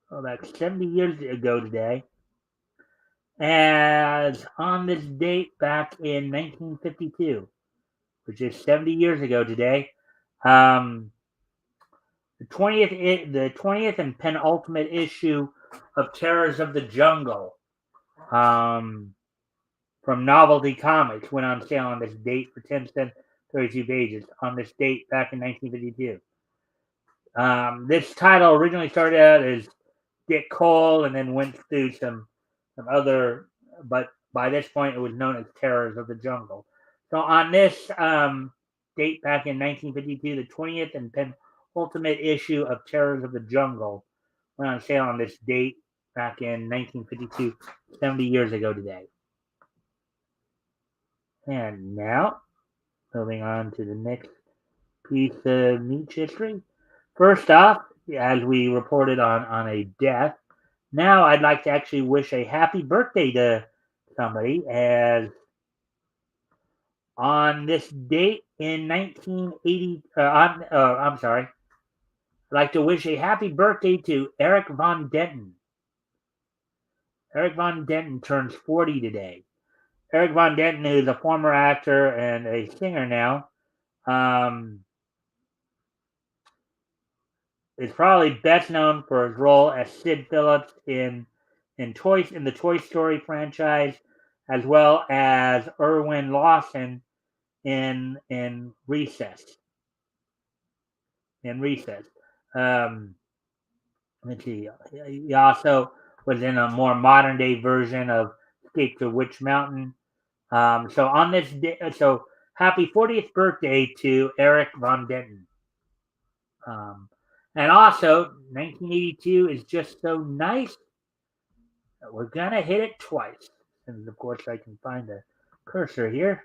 Go back 70 years ago today. As on this date back in 1952, which is 70 years ago today, um, the 20th and penultimate issue of Terrors of the Jungle from Novelty Comics went on sale on this date for 10 cents, 32 pages on this date back in 1952. This title originally started out as Dick Cole and then went through some other, but by this point it was known as Terrors of the Jungle. So on this date back in 1952, the 20th and penultimate issue of Terrors of the Jungle went on sale on this date back in 1952, 70 years ago today. And now, moving on to the next piece of niche history. First off, as we reported on a death, now I'd like to actually wish a happy birthday to somebody as on this date in 1980, I'm sorry, I'd like to wish a happy birthday to Eric Von Denton. Eric Von Denton turns 40 today. Eric Von Denton, who's a former actor and a singer now, um, is probably best known for his role as Sid Phillips in the Toy Story franchise, as well as Erwin Lawson in Recess. In Recess, um, let's see. He also was in a more modern day version of Escape to Witch Mountain. So on this day, so happy 40th birthday to Eric Von Denton. Um, and also, 1982 is just so nice that we're gonna hit it twice. And of course, I can find the cursor here.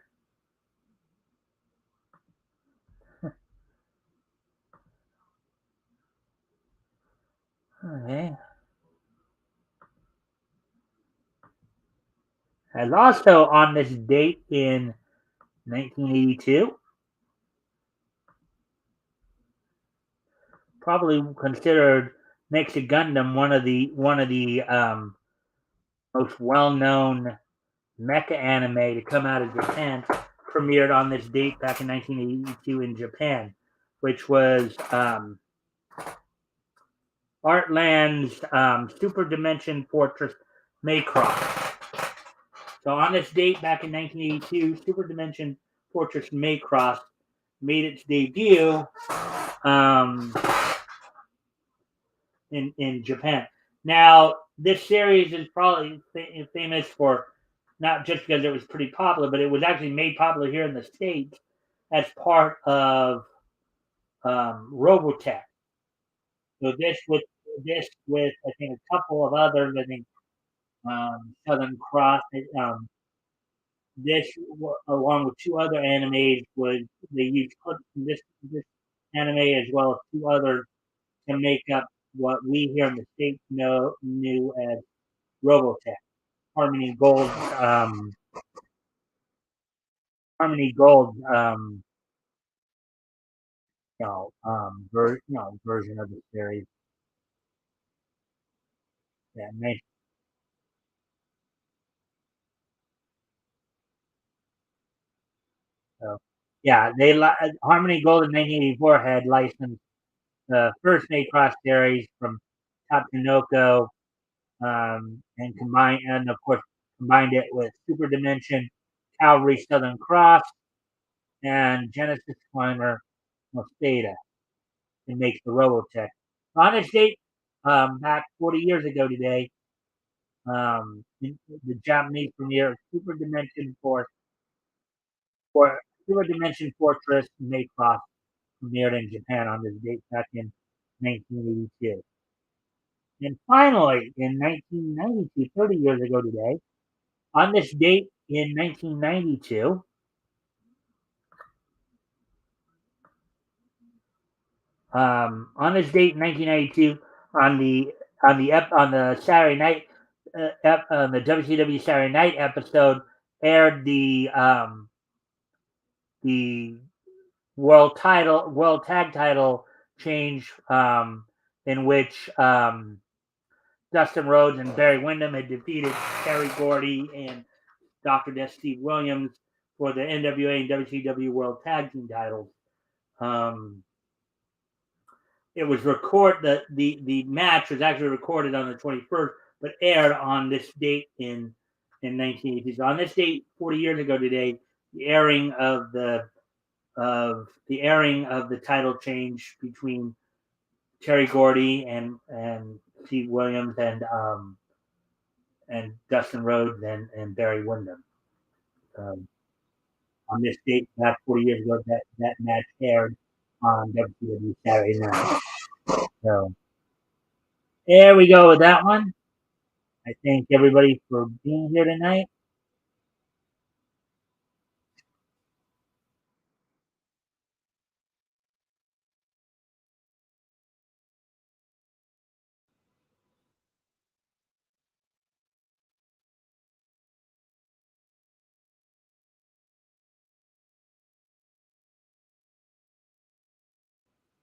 Okay. And also on this date in 1982, probably considered next to Gundam one of the most well-known mecha anime to come out of Japan, premiered on this date back in 1982 in Japan, which was Artland's Super Dimension Fortress Maycross. So on this date back in 1982, Super Dimension Fortress Maycross made its debut um, in Japan. Now, this series is probably famous for not just because it was pretty popular, but it was actually made popular here in the States as part of Robotech. So this with I think a couple of others. I think Southern Cross. This along with two other animes was they used clips from this anime as well as two others to make up what we here in the States knew as Robotech. Harmony Gold, Harmony Gold, version of the series. Yeah, so yeah, Harmony Gold in 1984 had licensed the first Macross series from Tatsunoko, and of course combined it with Super Dimension, Cavalry Southern Cross, and Genesis Climber Mostada to make the Robotech. On this date, back 40 years ago today, the Japanese premiere of Super Dimension Fortress Macross premiered in Japan on this date back in 1982. And finally, in 1992, 30 years ago today, on this date in 1992, on this date in 1992, on the Saturday night, on the WCW Saturday Night episode, aired the world tag title change, in which Dustin Rhodes and Barry Windham had defeated Terry Gordy and Dr. Death Steve Williams for the NWA and WCW World Tag Team titles. It was the match was actually recorded on the 21st, but aired on this date in 1980. So on this date, 40 years ago today, the airing of the title change between Terry Gordy and Steve Williams and Dustin Rhodes and Barry Windham. Um, on this date, back 40 years ago, that match aired on WCW Saturday Night. So there we go with that one. I thank everybody for being here tonight.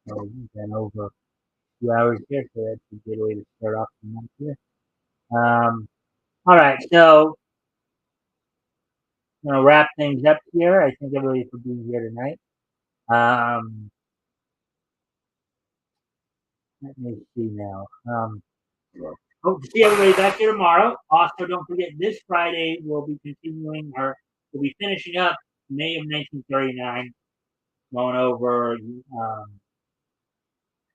We've been over 2 hours here, so that's a good way to start off the month here. All right, so I'm gonna wrap things up here. I thank everybody for being here tonight. Um, Let me see now. Hope to see everybody back here tomorrow. Also, don't forget this Friday we'll be finishing up May of 1939, going over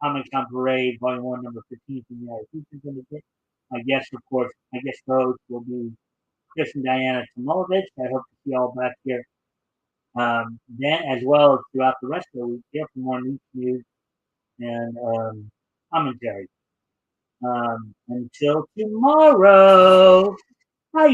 Comics on Parade, Volume 1, Number 15 from the United Features Syndicate. My guest hosts will be Chris and Diana Tomovich. I hope to see you all back here then, as well as throughout the rest of the week here for more news and commentary. Um, until tomorrow. Bye.